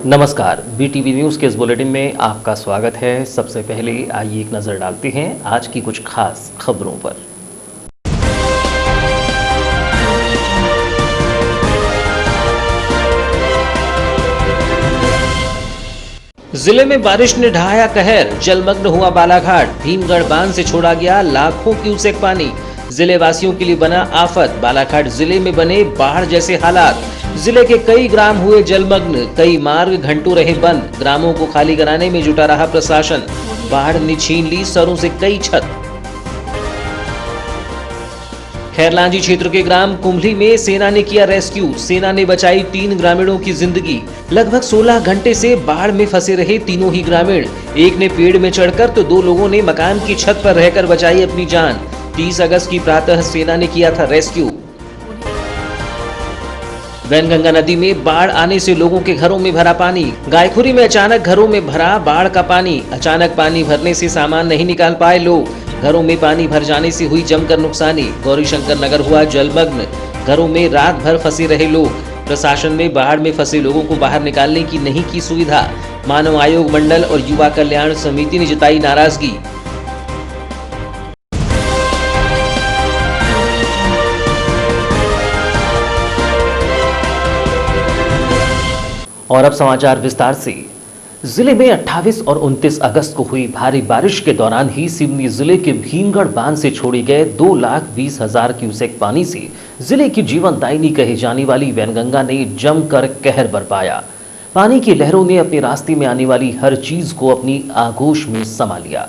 नमस्कार, BTV news के इस बुलेटिन में आपका स्वागत है। सबसे पहले आइए एक नज़र डालते हैं आज की कुछ खास खबरों पर। जिले में बारिश ने ढाया कहर, जलमग्न हुआ बालाघाट। भीमगढ़ बांध से छोड़ा गया लाखों क्यूसेक पानी, जिले वासियों के लिए बना आफत। बालाघाट जिले में बने बाढ़ जैसे हालात, जिले के कई ग्राम हुए जलमग्न, कई मार्ग घंटों रहे बंद। ग्रामों को खाली कराने में जुटा रहा प्रशासन, बाढ़ ने छीन ली सरों से कई छत। खैरलांजी क्षेत्र के ग्राम कुंभली में सेना ने किया रेस्क्यू, सेना ने बचाई 3 ग्रामीणों की जिंदगी। लगभग 16 घंटे से बाढ़ में फंसे रहे तीनों ही ग्रामीण, एक ने पेड़ में चढ़कर तो 2 लोगों ने मकान की छत पर रहकर बचाई अपनी जान। 30 अगस्त की प्रातः सेना ने किया था रेस्क्यू। वैनगंगा नदी में बाढ़ आने से लोगों के घरों में भरा पानी, गायखुरी में अचानक घरों में भरा बाढ़ का पानी। अचानक पानी भरने से सामान नहीं निकाल पाए लोग, घरों में पानी भर जाने से हुई जमकर नुकसानी। गौरीशंकर नगर हुआ जलमग्न, घरों में रात भर फंसे रहे लोग। प्रशासन ने बाढ़ में फंसे लोगों को बाहर निकालने की नहीं की सुविधा। मानव आयोग मंडल और युवा कल्याण समिति ने जताई नाराजगी। और अब समाचार विस्तार से। जिले में 28 और 29 अगस्त को हुई भारी बारिश के दौरान ही सिवनी जिले के भीमगढ़ बांध से छोड़े गए 2,20,000 क्यूसेक पानी से जिले की जीवनदायिनी कही जाने वाली वैनगंगा ने जमकर कहर बरपाया। पानी की लहरों ने अपने रास्ते में आने वाली हर चीज को अपनी आगोश में समा लिया।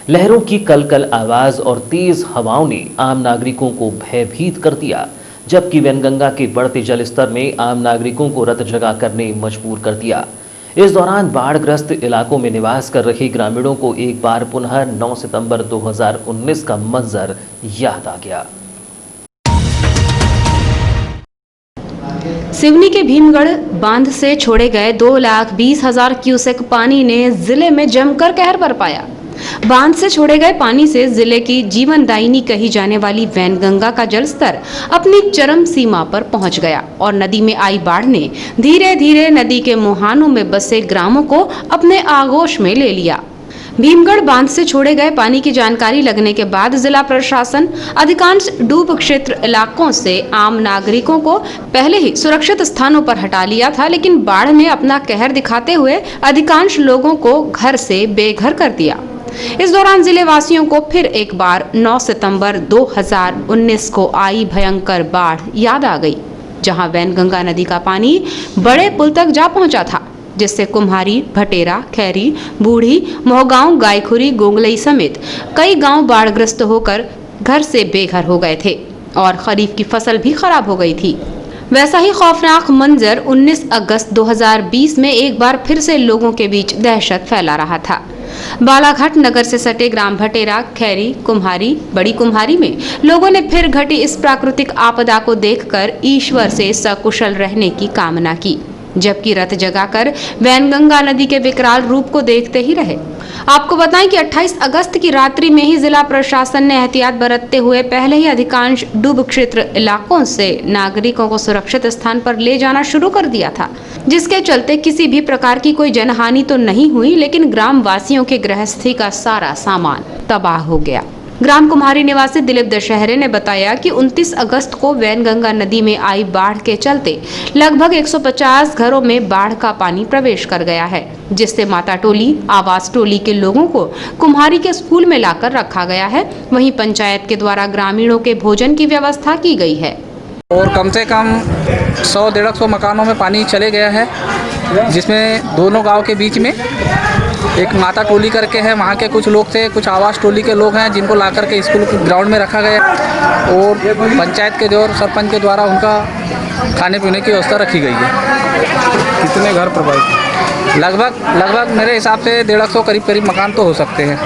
लहरों की कलकल आवाज और तेज हवाओं ने आम नागरिकों को भयभीत कर दिया, जबकि वैनगंगा के बढ़ते जल स्तर में आम नागरिकों को रत जगा करने मजबूर कर दिया। इस दौरान बाढ़ग्रस्त इलाकों में निवास कर रहे ग्रामीणों को एक बार पुनः 9 सितंबर 2019 का मंजर याद आ गया। सिवनी के भीमगढ़ बांध से छोड़े गए 2,20,000 क्यूसेक पानी ने जिले में जमकर कहर बरपाया। बांध से छोड़े गए पानी से जिले की जीवनदायिनी कही जाने वाली वैनगंगा का जलस्तर अपनी चरम सीमा पर पहुंच गया और नदी में आई बाढ़ ने धीरे धीरे नदी के मुहानों में बसे ग्रामों को अपने आगोश में ले लिया। भीमगढ़ बांध से छोड़े गए पानी की जानकारी लगने के बाद जिला प्रशासन अधिकांश डूब क्षेत्र इलाकों से आम नागरिकों को पहले ही सुरक्षित स्थानों पर हटा लिया था, लेकिन बाढ़ ने अपना कहर दिखाते हुए अधिकांश लोगों को घर से बेघर कर दिया। इस दौरान जिले वासियों को फिर एक बार 9 सितंबर 2019 को आई भयंकर बाढ़ याद आ गई, जहां वैनगंगा नदी का पानी बड़े पुल तक जा पहुंचा था, जिससे कुम्हारी, भटेरा, खैरी, बूढ़ी, मोहगांव, गायखुरी, गोंगलई समेत कई गांव बाढ़ग्रस्त होकर घर से बेघर हो गए थे और खरीफ की फसल भी खराब हो गई थी। वैसा ही खौफनाक मंजर 19 अगस्त 2020 में एक बार फिर से लोगों के बीच दहशत फैला रहा था। बालाघाट नगर से सटे ग्राम भटेरा, खैरी, कुम्हारी, बड़ी कुम्हारी में लोगों ने फिर घटी इस प्राकृतिक आपदा को देखकर ईश्वर से सकुशल रहने की कामना की, जबकि रथ जगाकर वैनगंगा नदी के विकराल रूप को देखते ही रहे। आपको बताएं कि 28 अगस्त की रात्रि में ही जिला प्रशासन ने एहतियात बरतते हुए पहले ही अधिकांश डूब क्षेत्र इलाकों से नागरिकों को सुरक्षित स्थान पर ले जाना शुरू कर दिया था, जिसके चलते किसी भी प्रकार की कोई जनहानि तो नहीं हुई, लेकिन ग्राम वासियों के गृहस्थी का सारा सामान तबाह हो गया। ग्राम कुम्हारी निवासी दिलीप दशहरे ने बताया कि 29 अगस्त को वैनगंगा नदी में आई बाढ़ के चलते लगभग 150 घरों में बाढ़ का पानी प्रवेश कर गया है, जिससे माता टोली, आवास टोली के लोगों को कुम्हारी के स्कूल में लाकर रखा गया है। वहीं पंचायत के द्वारा ग्रामीणों के भोजन की व्यवस्था की गई है और कम से कम 100-150 मकानों में पानी चले गया है, जिसमें दोनों गांव के बीच में एक माता टोली करके है, वहाँ के कुछ लोग थे, कुछ आवास टोली के लोग हैं, जिनको ला करके स्कूल के ग्राउंड में रखा गया और पंचायत के और सरपंच के द्वारा उनका खाने पीने की व्यवस्था रखी गई है। कितने घर प्रभावित? लगभग मेरे हिसाब से 150 करीब मकान तो हो सकते हैं।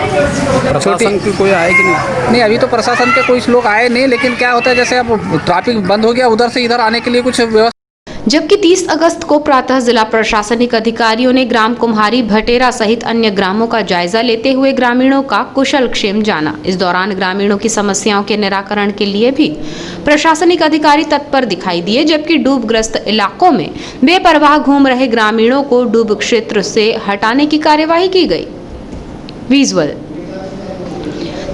प्रशासन की कोई आए कि नहीं, अभी तो प्रशासन के कोई लोग आए नहीं, लेकिन क्या होता है जैसे अब ट्रैफिक बंद हो गया, उधर से इधर आने के लिए कुछ व्यवस्था जबकि 30 अगस्त को प्रातः जिला प्रशासनिक अधिकारियों ने ग्राम कुम्हारी भटेरा सहित अन्य ग्रामों का जायजा लेते हुए ग्रामीणों का कुशल क्षेम जाना। इस दौरान ग्रामीणों की समस्याओं के निराकरण के लिए भी प्रशासनिक अधिकारी तत्पर दिखाई दिए, जबकि डूबग्रस्त इलाकों में बेपरवाह घूम रहे ग्रामीणों को डूब क्षेत्र से हटाने की कार्यवाही की गई। विजुअल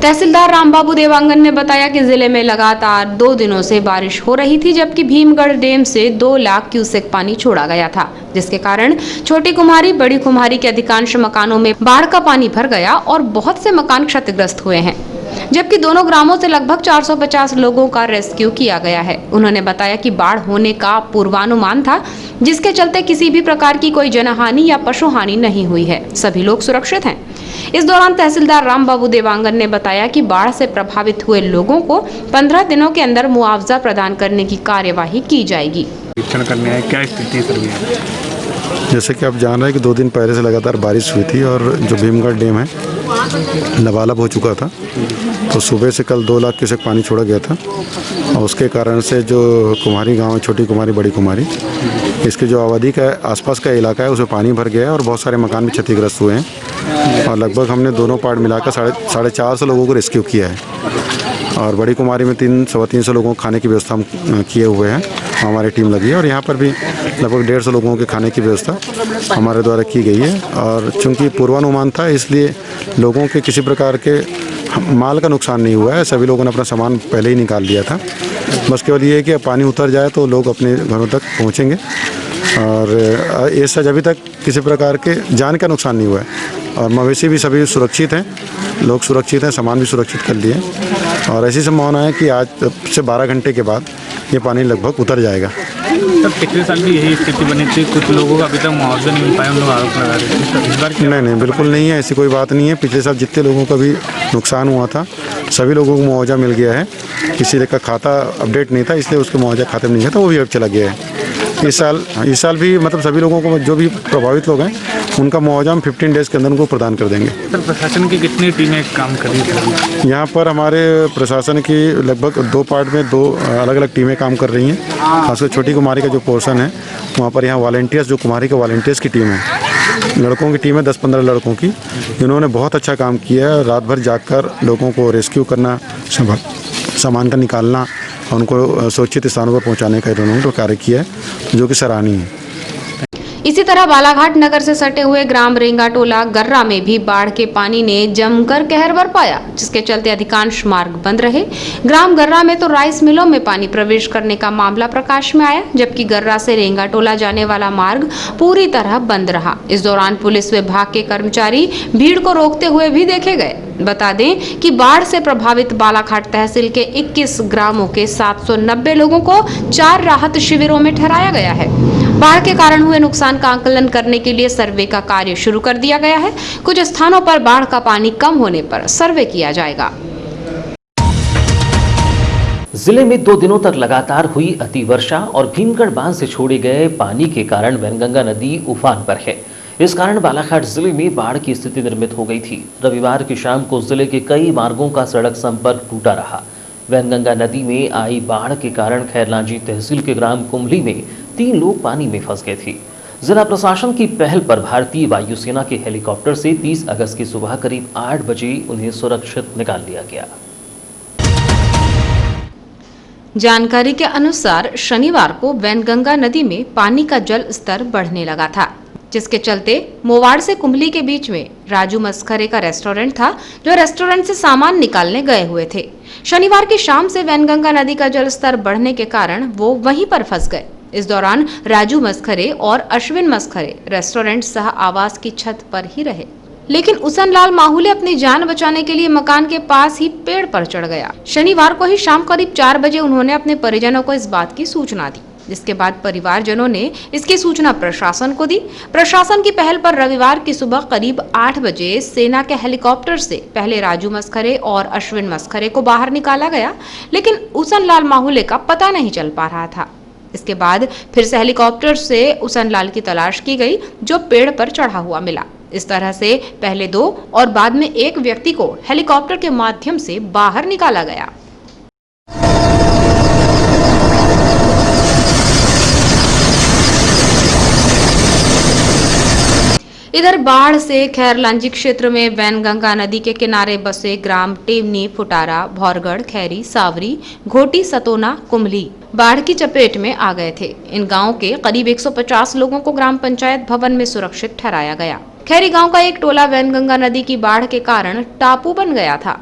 तहसीलदार रामबाबू देवांगन ने बताया कि जिले में लगातार 2 दिनों से बारिश हो रही थी, जबकि भीमगढ़ डैम से 2 लाख क्यूसेक पानी छोड़ा गया था, जिसके कारण छोटी कुम्हारी बड़ी कुम्हारी के अधिकांश मकानों में बाढ़ का पानी भर गया और बहुत से मकान क्षतिग्रस्त हुए हैं, जबकि दोनों ग्रामों से लगभग 450 लोगों का रेस्क्यू किया गया है। उन्होंने बताया कि बाढ़ होने का पूर्वानुमान था, जिसके चलते किसी भी प्रकार की कोई जनहानि या पशु हानि नहीं हुई है। सभी लोग सुरक्षित हैं। इस दौरान तहसीलदार रामबाबू देवांगन ने बताया कि बाढ़ से प्रभावित हुए लोगों को 15 दिनों के अंदर मुआवजा प्रदान करने की कार्यवाही की जाएगी। निरीक्षण करने आए, क्या स्थिति सर है? जैसे कि आप जान रहे हैं कि 2 दिन पहले से लगातार बारिश हुई थी और जो भीमगढ़ डैम है लबालब हो चुका था, तो सुबह से कल 2 लाख क्यूसेक पानी छोड़ा गया था और उसके कारण से जो कुम्हारी गांव है, छोटी कुम्हारी बड़ी कुम्हारी, इसके जो आबादी का आसपास का इलाका है उसमें पानी भर गया है और बहुत सारे मकान भी क्षतिग्रस्त हुए हैं और लगभग हमने दोनों पार्ट मिलाकर 450 लोगों को रेस्क्यू किया है और बड़ी कुम्हारी में 300 लोगों को खाने की व्यवस्था किए हुए हैं, हमारी टीम लगी है और यहाँ पर भी लगभग 150 लोगों के खाने की व्यवस्था हमारे द्वारा की गई है। और चूँकि पूर्वानुमान था इसलिए लोगों के किसी प्रकार के माल का नुकसान नहीं हुआ है, सभी लोगों ने अपना सामान पहले ही निकाल लिया था। बस केवल ये है कि पानी उतर जाए तो लोग अपने घरों तक पहुँचेंगे और ऐसा अभी तक किसी प्रकार के जान का नुकसान नहीं हुआ है और मवेशी भी सभी सुरक्षित हैं, लोग सुरक्षित हैं, सामान भी सुरक्षित कर लिए और ऐसी संभावना है कि आज से 12 घंटे के बाद ये पानी लगभग उतर जाएगा। सर पिछले साल भी यही स्थिति बनी थी, कुछ लोगों को अभी तक मुआवजा नहीं मिल पाया, उन लोग आरोप लगा रहे थे। इस बार नहीं, बिल्कुल नहीं है, ऐसी कोई बात नहीं है। पिछले साल जितने लोगों का भी नुकसान हुआ था सभी लोगों को मुआवजा मिल गया है। किसी का खाता अपडेट नहीं था इसलिए उसके मुआवजा खाते में नहीं गया था, वो भी अब चला गया है। इस साल भी मतलब सभी लोगों को जो भी प्रभावित लोग हैं उनका मुआवजा हम 15 डेज़ के अंदर उनको प्रदान कर देंगे। सर प्रशासन की कितनी टीमें काम कर रही थी? यहाँ पर हमारे प्रशासन की लगभग 2 पार्ट में 2 अलग अलग टीमें काम कर रही हैं। खासकर छोटी कुम्हारी का जो पोर्शन है वहाँ पर यहाँ वॉलंटियर्स, जो कुम्हारी के वॉलंटियर्स की टीम है, लड़कों की टीम है 10-15 लड़कों की, जिन्होंने बहुत अच्छा काम किया है। रात भर जागकर लोगों को रेस्क्यू करना, सामान का निकालना, उनको सुरक्षित स्थानों पर पहुंचाने का इन्होंने कार्य किया है, जो कि सराहनीय है। इसी तरह बालाघाट नगर से सटे हुए ग्राम रेंगाटोला गर्रा में भी बाढ़ के पानी ने जमकर कहर बरपाया, जिसके चलते अधिकांश मार्ग बंद रहे। ग्राम गर्रा में तो राइस मिलों में पानी प्रवेश करने का मामला प्रकाश में आया, जबकि गर्रा से रेंगाटोला जाने वाला मार्ग पूरी तरह बंद रहा। इस दौरान पुलिस विभाग के कर्मचारी भीड़ को रोकते हुए भी देखे गए। बता दें कि बाढ़ से प्रभावित बालाघाट तहसील के 21 ग्रामों के 790 लोगों को 4 राहत शिविरों में ठहराया गया है। बाढ़ के कारण हुए नुकसान का आकलन करने के लिए सर्वे का कार्य शुरू कर दिया गया है। कुछ स्थानों पर बाढ़ का पानी कम होने पर सर्वे किया जाएगा। जिले में 2 दिनों तक लगातार हुई अतिवर्षा और भीमगढ़ बांध से छोड़े गए पानी के कारण वैनगंगा नदी उफान पर है। इस कारण बालाघाट जिले में बाढ़ की स्थिति निर्मित हो गई थी। रविवार की शाम को जिले के कई मार्गों का सड़क संपर्क टूटा रहा। वैनगंगा नदी में आई बाढ़ के कारण खैरलांजी तहसील के ग्राम कुम्हली में 3 लोग पानी में फंस गए थे। जिला प्रशासन की पहल पर भारतीय वायुसेना के हेलीकॉप्टर से 30 अगस्त की सुबह करीब 8 बजे उन्हें सुरक्षित निकाल लिया गया। जानकारी के अनुसार शनिवार को वैनगंगा नदी में पानी का जल स्तर बढ़ने लगा था, जिसके चलते मोवाड़ से कुम्हली के बीच में राजू मस्खरे का रेस्टोरेंट था, जो रेस्टोरेंट से सामान निकालने गए हुए थे। शनिवार की शाम से वैनगंगा नदी का जल स्तर बढ़ने के कारण वो वहीं पर फंस गए। इस दौरान राजू मस्खरे और अश्विन मस्खरे रेस्टोरेंट सह आवास की छत पर ही रहे, लेकिन उसन लाल माहूले अपनी जान बचाने के लिए मकान के पास ही पेड़ पर चढ़ गया। शनिवार को ही शाम करीब 4 बजे उन्होंने अपने परिजनों को इस बात की सूचना दी, जिसके बाद परिवारजनों ने इसकी सूचना प्रशासन को दी। प्रशासन की पहल पर रविवार की सुबह करीब 8 बजे सेना के हेलीकॉप्टर से पहले राजू मस्खरे और अश्विन मस्खरे को बाहर निकाला गया, लेकिन उसन लाल माहूले का पता नहीं चल पा रहा था। इसके बाद फिर से हेलीकॉप्टर से उसन लाल की तलाश की गई, जो पेड़ पर चढ़ा हुआ मिला। इस तरह से पहले 2 और बाद में 1 व्यक्ति को हेलीकॉप्टर के माध्यम से बाहर निकाला गया। इधर बाढ़ से खैरलांजी क्षेत्र में वैनगंगा नदी के किनारे बसे ग्राम टेमनी, फुटारा, भौरगढ़, खैरी, सावरी, घोटी, सतोना, कुमली बाढ़ की चपेट में आ गए थे। इन गांव के करीब 150 लोगों को ग्राम पंचायत भवन में सुरक्षित ठहराया गया। खैरी गांव का एक टोला वैनगंगा नदी की बाढ़ के कारण टापू बन गया था।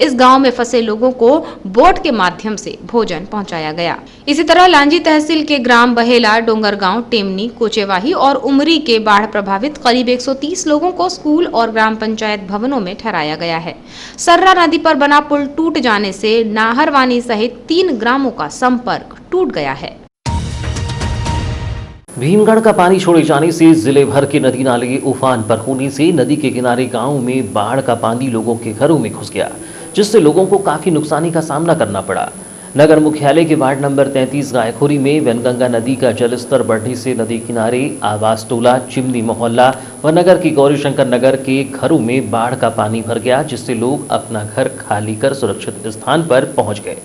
इस गांव में फंसे लोगों को बोट के माध्यम से भोजन पहुंचाया गया। इसी तरह लांजी तहसील के ग्राम बहेला, डोंगरगांव, टेमनी, कोचेवाही और उमरी के बाढ़ प्रभावित करीब 130 लोगों को स्कूल और ग्राम पंचायत भवनों में ठहराया गया है। सर्रा नदी पर बना पुल टूट जाने से नाहरवानी सहित 3 ग्रामों का संपर्क टूट गया है। भीमगढ़ का पानी छोड़े जाने से जिले भर के नदी नाले उफान पर होने से नदी के किनारे गांव में बाढ़ का पानी लोगों के घरों में घुस गया, जिससे लोगों को काफी नुकसानी का सामना करना पड़ा। नगर मुख्यालय के वार्ड नंबर 33 गायखुरी में वैनगंगा नदी का जलस्तर बढ़ने से नदी किनारे आवास टोला, चिमनी मोहल्ला व नगर की गौरीशंकर नगर के घरों में बाढ़ का पानी भर गया, जिससे लोग अपना घर खाली कर सुरक्षित स्थान पर पहुंच गए।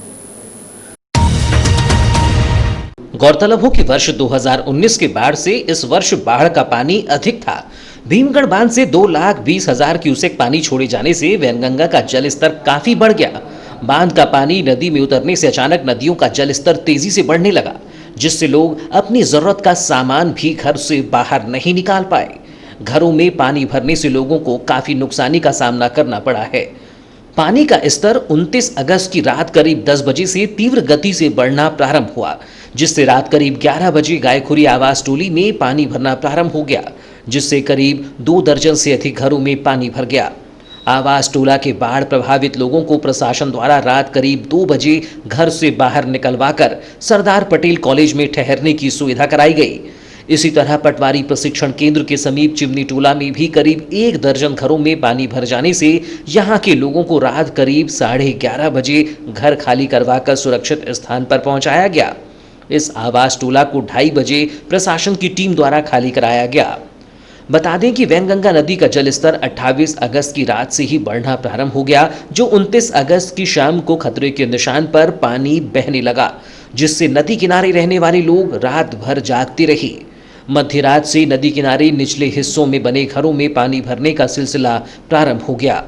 गौरतलब हो कि वर्ष 2019 के बाढ़ से इस वर्ष बाढ़ का पानी अधिक था। भीमगढ़ बांध से 2,20,000 क्यूसेक पानी छोड़े जाने से वैनगंगा का जलस्तर काफी बढ़ गया। बांध का पानी नदी में उतरने से अचानक नदियों का जलस्तर तेजी से बढ़ने लगा, जिससे लोग अपनी जरूरत का सामान भी घर से बाहर नहीं निकाल पाए। घरों में पानी भरने से लोगों को काफी नुकसानी का सामना करना पड़ा है। पानी का स्तर 29 अगस्त की रात करीब 10 बजे से तीव्र गति से बढ़ना प्रारंभ हुआ, जिससे रात करीब 11 बजे गायखुरी आवास टोली में पानी भरना प्रारंभ हो गया, जिससे करीब 2 दर्जन से अधिक घरों में पानी भर गया। आवास टोला के बाढ़ प्रभावित लोगों को प्रशासन द्वारा रात करीब 2 बजे घर से बाहर निकलवाकर सरदार पटेल कॉलेज में ठहरने की सुविधा कराई गई। इसी तरह पटवारी प्रशिक्षण केंद्र के समीप चिमनी टोला में भी करीब 1 दर्जन घरों में पानी भर जाने से यहां के लोगों को रात करीब 11:30 बजे घर खाली करवाकर सुरक्षित स्थान पर पहुंचाया गया। इस आवास टोला को 2:30 बजे प्रशासन की टीम द्वारा खाली कराया गया। बता दें कि वैनगंगा नदी का जलस्तर 28 अगस्त की रात से ही बढ़ना प्रारंभ हो गया, जो 29 अगस्त की शाम को खतरे के निशान पर पानी बहने लगा, जिससे नदी किनारे रहने वाले लोग रात भर जागते रहे। मध्य रात से नदी किनारे निचले हिस्सों में बने घरों में पानी भरने का सिलसिला प्रारंभ हो गया।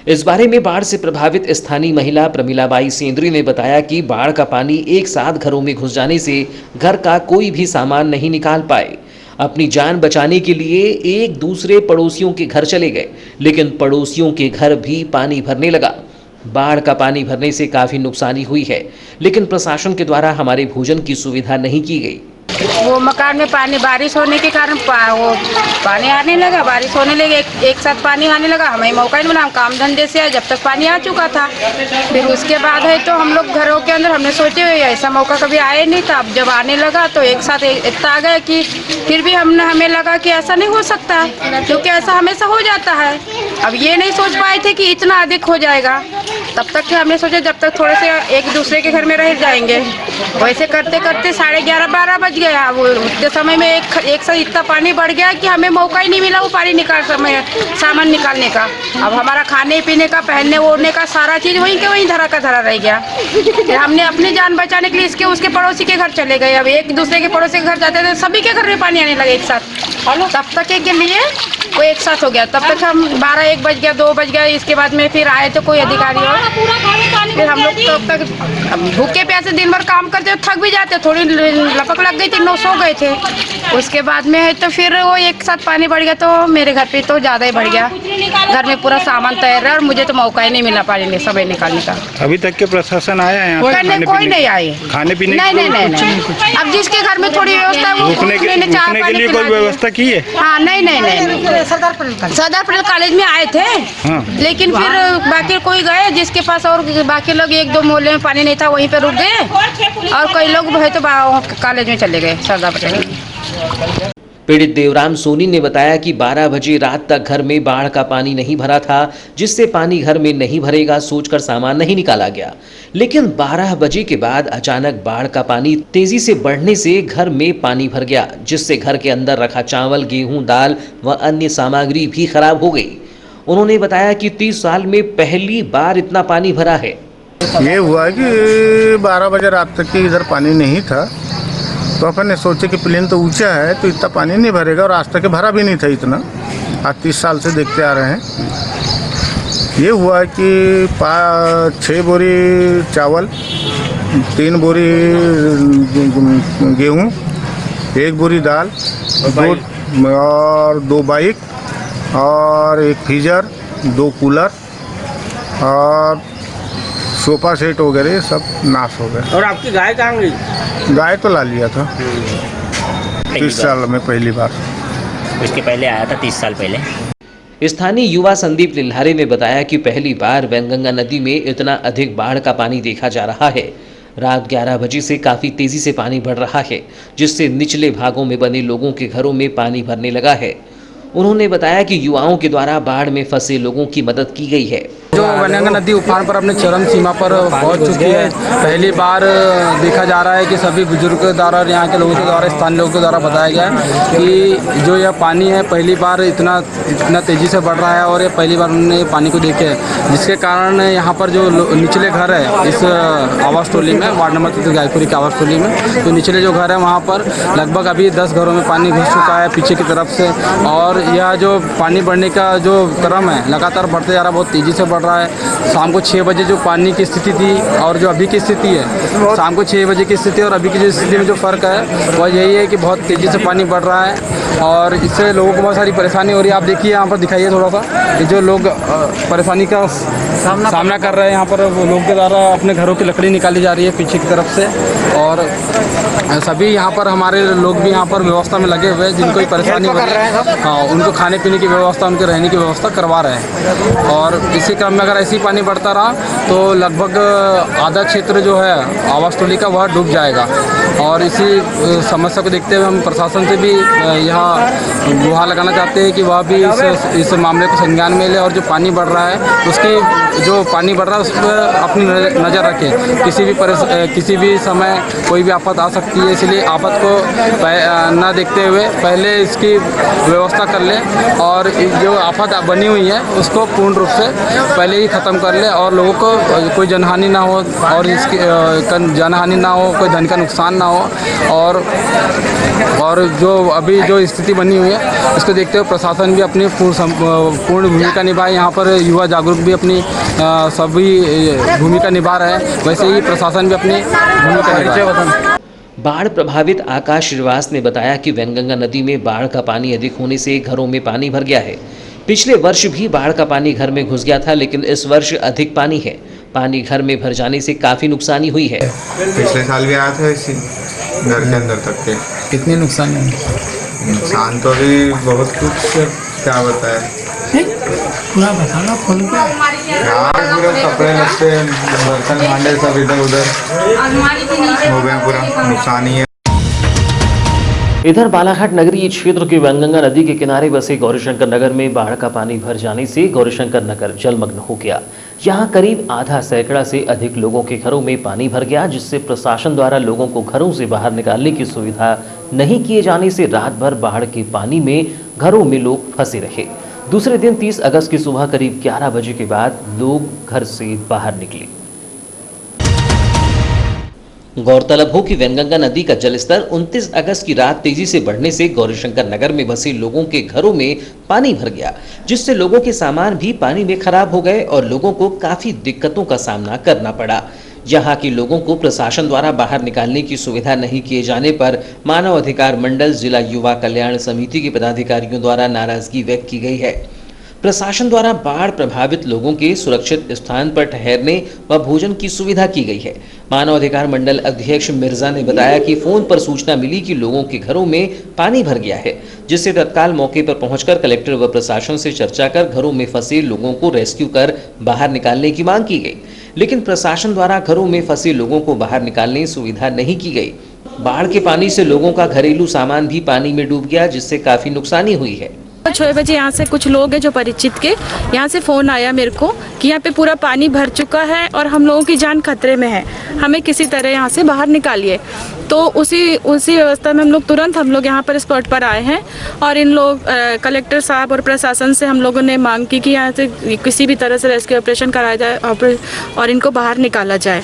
इस बारे में बाढ़ से प्रभावित स्थानीय महिला प्रमिलाबाई सेंद्री ने बताया कि बाढ़ का पानी एक साथ घरों में घुस जाने से घर का कोई भी सामान नहीं निकाल पाए। अपनी जान बचाने के लिए एक दूसरे पड़ोसियों के घर चले गए, लेकिन पड़ोसियों के घर भी पानी भरने लगा। बाढ़ का पानी भरने से काफी नुकसानी हुई है, लेकिन प्रशासन के द्वारा हमारे भोजन की सुविधा नहीं की गई। वो मकान में पानी, बारिश होने के कारण वो पानी आने लगा, बारिश होने लगी, एक साथ पानी आने लगा। हमें मौका नहीं मिला, हम काम धंधे से आए, जब तक पानी आ चुका था। फिर उसके बाद है तो हम लोग घरों के अंदर हमने सोचे ऐसा मौका कभी आया नहीं था। अब जब आने लगा तो एक साथ इतना आ गया कि फिर भी हमें लगा कि ऐसा नहीं हो सकता, क्योंकि ऐसा हमेशा हो जाता है। अब ये नहीं सोच पाए थे कि इतना अधिक हो जाएगा। तब तक हमने सोचा जब तक थोड़े से एक दूसरे के घर में रह जाएंगे। वैसे करते करते 11:30-12 बज गया। वो उतने समय में एक साथ इतना पानी बढ़ गया कि हमें मौका ही नहीं मिला वो पानी सामान निकालने का। अब हमारा खाने पीने का, पहनने ओढ़ने का सारा चीज़ वहीं के वहीं धरा का धरा रह गया। फिर हमने अपनी जान बचाने के लिए इसके उसके पड़ोसी के घर चले गए। अब एक दूसरे के पड़ोसी के घर जाते थे, सभी के घर में पानी आने लगे एक साथ। तब तक के लिए वो एक साथ हो गया। तब तक हम 12-1 बज गया, 2 बज गया। इसके बाद में फिर आए तो कोई अधिकारी और फिर हम लोग तब तक भूखे प्यासे दिन भर काम करते, थक भी जाते, थोड़ी लपक लग गई थी, 9 सो गए थे। उसके बाद में है तो फिर वो एक साथ पानी बढ़ गया, तो मेरे घर पे तो ज़्यादा ही बढ़ गया। घर में पूरा सामान तैयार है और मुझे तो मौका ही नहीं मिला पानी सब निकालने का। अभी तक के प्रशासन आया है? कोई नहीं आए। खाने पीने नहीं। अब जिसके घर में थोड़ी व्यवस्था है वो रुकने के लिए कोई व्यवस्था की है? हाँ, नहीं। सरदार पटेल कॉलेज में आए थे। हाँ। लेकिन फिर बाकी कोई गए जिसके पास, और बाकी लोग 1-2 मोहल्ले में पानी नहीं था वहीं पे रुक गए, और कई लोग है तो कॉलेज में चले गए सरदार पटेल। पीड़ित देवराम सोनी ने बताया कि 12 बजे रात तक घर में बाढ़ का पानी नहीं भरा था, जिससे पानी घर में नहीं भरेगा सोचकर सामान नहीं निकाला गया। लेकिन 12 बजे के बाद अचानक बाढ़ का पानी तेजी से बढ़ने से घर में पानी भर गया, जिससे घर के अंदर रखा चावल, गेहूं, दाल व अन्य सामग्री भी खराब हो गई। उन्होंने बताया कि 30 साल में पहली बार इतना पानी भरा है। ये हुआ कि 12 बजे रात तक की इधर पानी नहीं था, तो अपन ने सोचे कि प्लेन तो ऊंचा है तो इतना पानी नहीं भरेगा, और आज तक भरा भी नहीं था इतना। आज 30 साल से देखते आ रहे हैं। ये हुआ कि 6 बोरी चावल, 3 बोरी गेहूँ, 1 बोरी दाल, 2 बाइक और 1 फ्रीजर, 2 कूलर और सोफा सेट वगैरह सब नाश हो गए। और आपकी गाय कहाँ गई? गाय तो ला लिया था 30 साल में पहली बार। उसके पहले आया था 30 साल पहले। स्थानीय युवा संदीप लिल्हारे ने बताया कि पहली बार वैनगंगा नदी में इतना अधिक बाढ़ का पानी देखा जा रहा है। रात 11 बजे से काफ़ी तेज़ी से पानी बढ़ रहा है, जिससे निचले भागों में बने लोगों के घरों में पानी भरने लगा है। उन्होंने बताया कि युवाओं के द्वारा बाढ़ में फंसे लोगों की मदद की गई है। जो वैनगंगा नदी उफान पर अपने चरम सीमा पर पहुंच चुकी है। पहली बार देखा जा रहा है कि सभी बुजुर्ग द्वारा और यहाँ के लोगों के द्वारा, स्थानीय लोगों के द्वारा बताया गया है कि जो यह पानी है पहली बार इतना तेज़ी से बढ़ रहा है और ये पहली बार उन्होंने पानी को देखे है, जिसके कारण यहाँ पर जो निचले घर है इस आवास टोली में, वार्ड नंबर 33 गायपुरी के आवास टोली में, तो निचले जो घर है वहाँ पर लगभग अभी 10 घरों में पानी घुस चुका है पीछे की तरफ से। और यह जो पानी बढ़ने का जो क्रम है लगातार बढ़ते जा रहा है, बहुत तेज़ी से बढ़ रहा है। शाम को 6 बजे जो पानी की स्थिति थी और जो अभी की स्थिति है, शाम को 6 बजे की स्थिति और अभी की जो स्थिति में जो फ़र्क है वह यही है कि बहुत तेज़ी से पानी बढ़ रहा है और इससे लोगों को बहुत सारी परेशानी हो रही है। आप देखिए यहाँ पर दिखाइए थोड़ा सा, कि जो लोग परेशानी का सामना कर रहे हैं, यहाँ पर वो लोग के द्वारा अपने घरों की लकड़ी निकाली जा रही है पीछे की तरफ से। और सभी यहाँ पर हमारे लोग भी यहाँ पर व्यवस्था में लगे हुए हैं, जिनको परेशानी हो रही है, हाँ, उनको खाने पीने की व्यवस्था, उनके रहने की व्यवस्था करवा रहे हैं। और इसी क्रम में अगर ऐसे ही पानी बढ़ता रहा तो लगभग आधा क्षेत्र जो है आवास टोली का वह डूब जाएगा। और इसी समस्या को देखते हुए हम प्रशासन से भी यहाँ गुहार लगाना चाहते हैं कि वह भी इस मामले को संज्ञान में ले और जो पानी बढ़ रहा है उसकी, जो पानी बढ़ रहा है उस पर अपनी नज़र रखें। किसी भी समय कोई भी आफत आ सकती है, इसलिए आफत को न देखते हुए पहले इसकी व्यवस्था कर ले और जो आफत बनी हुई है उसको पूर्ण रूप से पहले ही ख़त्म कर ले और लोगों को कोई जनहानि ना हो और इसकी जनहानि ना हो, कोई धन का नुकसान ना हो। और जो अभी जो स्थिति बनी हुई है इसको देखते हुए प्रशासन भी अपनी पूर्ण भूमिका निभाए। यहाँ पर युवा जागरूक भी अपनी सभी भूमिका निभा रहे हैं, वैसे ही प्रशासन भी अपनी भूमिका निभा। बाढ़ प्रभावित आकाश श्रीवास ने बताया कि वैनगंगा नदी में बाढ़ का पानी अधिक होने से घरों में पानी भर गया है। पिछले वर्ष भी बाढ़ का पानी घर में घुस गया था, लेकिन इस वर्ष अधिक पानी है। पानी घर में भर जाने से काफ़ी नुकसानी हुई है। पिछले साल भी आया था इसी घर के अंदर तक के। कितने नुकसान है? नुकसान तो भी बहुत कुछ, क्या बताए, पूरा बताना खोल के। पूरे कपड़े लत्ते बर्तन भांडे सब इधर उधर हो गए, पूरा नुकसान ही है। इधर बालाघाट नगरीय क्षेत्र के वैनगंगा नदी के किनारे बसे गौरीशंकर नगर में बाढ़ का पानी भर जाने से गौरीशंकर नगर जलमग्न हो गया। यहां करीब आधा सैकड़ा से अधिक लोगों के घरों में पानी भर गया, जिससे प्रशासन द्वारा लोगों को घरों से बाहर निकालने की सुविधा नहीं किए जाने से रात भर बाढ़ के पानी में घरों में लोग फंसे रहे। दूसरे दिन 30 अगस्त की सुबह करीब 11 बजे के बाद लोग घर से बाहर निकले। गौरतलब हो कि वैनगंगा नदी का जलस्तर 29 अगस्त की रात तेजी से बढ़ने से गौरीशंकर नगर में बसे लोगों के घरों में पानी भर गया, जिससे लोगों के सामान भी पानी में खराब हो गए और लोगों को काफी दिक्कतों का सामना करना पड़ा। यहाँ के लोगों को प्रशासन द्वारा बाहर निकालने की सुविधा नहीं किए जाने पर मानव अधिकार मंडल, जिला युवा कल्याण समिति के पदाधिकारियों द्वारा नाराजगी व्यक्त की गई है। प्रशासन द्वारा बाढ़ प्रभावित लोगों के सुरक्षित स्थान पर ठहरने व भोजन की सुविधा की गई है। मानव अधिकार मंडल अध्यक्ष मिर्जा ने बताया कि फोन पर सूचना मिली कि लोगों के घरों में पानी भर गया है, जिससे तत्काल मौके पर पहुंचकर कलेक्टर व प्रशासन से चर्चा कर घरों में फंसे लोगों को रेस्क्यू कर बाहर निकालने की मांग की गई, लेकिन प्रशासन द्वारा घरों में फंसे लोगों को बाहर निकालने की सुविधा नहीं की गई। बाढ़ के पानी से लोगों का घरेलू सामान भी पानी में डूब गया, जिससे काफी नुकसानी हुई है। 6 बजे यहाँ से कुछ लोग हैं जो परिचित के, यहाँ से फ़ोन आया मेरे को कि यहाँ पे पूरा पानी भर चुका है और हम लोगों की जान खतरे में है, हमें किसी तरह यहाँ से बाहर निकालिए। तो उसी व्यवस्था में हम लोग यहाँ पर स्पॉट पर आए हैं और इन लोग कलेक्टर साहब और प्रशासन से हम लोगों ने मांग की कि यहाँ से किसी भी तरह से रेस्क्यू ऑपरेशन कराया जाए और इनको बाहर निकाला जाए।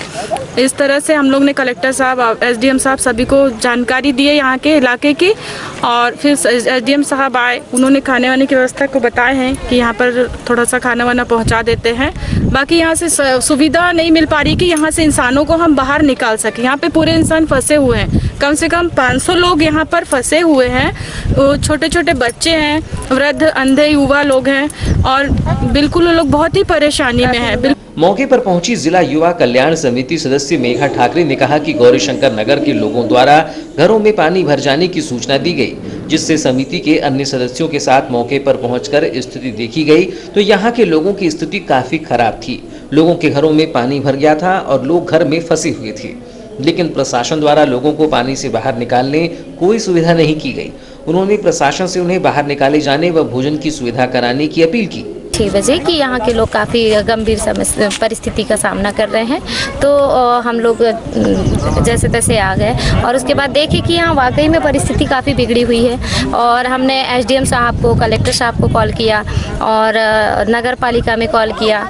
इस तरह से हम लोग ने कलेक्टर साहब, एसडीएम साहब सभी को जानकारी दी है यहाँ के इलाके की, और फिर एसडीएम साहब आए, उन्होंने खाने वाने की व्यवस्था को बताए हैं कि यहाँ पर थोड़ा सा खाना वाना पहुँचा देते हैं। बाकी यहाँ से सुविधा नहीं मिल पा रही कि यहाँ से इंसानों को हम बाहर निकाल सकें। यहाँ पे पूरे इंसान फंसे हुए हैं, कम से कम 500 लोग यहाँ पर फंसे हुए हैं। छोटे छोटे बच्चे हैं, वृद्ध, अंधे, युवा लोग हैं, और बिल्कुल वो लोग बहुत ही परेशानी में हैं। मौके पर पहुंची जिला युवा कल्याण समिति सदस्य मेघा ठाकरे ने कहा कि गौरीशंकर नगर के लोगों द्वारा घरों में पानी भर जाने की सूचना दी गई, जिससे समिति के अन्य सदस्यों के साथ मौके पर पहुंचकर स्थिति देखी गई तो यहाँ के लोगों की स्थिति काफी खराब थी। लोगों के घरों में पानी भर गया था और लोग घर में फंसे हुए थे, लेकिन प्रशासन द्वारा लोगों को पानी से बाहर निकालने कोई सुविधा नहीं की गई। उन्होंने प्रशासन से उन्हें बाहर निकाले जाने व भोजन की सुविधा कराने की अपील की। 6 बजे कि यहाँ के लोग काफ़ी गंभीर परिस्थिति का सामना कर रहे हैं, तो हम लोग जैसे तैसे आ गए और उसके बाद देखे कि यहाँ वाकई में परिस्थिति काफ़ी बिगड़ी हुई है। और हमने एसडीएम साहब को, कलेक्टर साहब को कॉल किया और नगर पालिका में कॉल किया,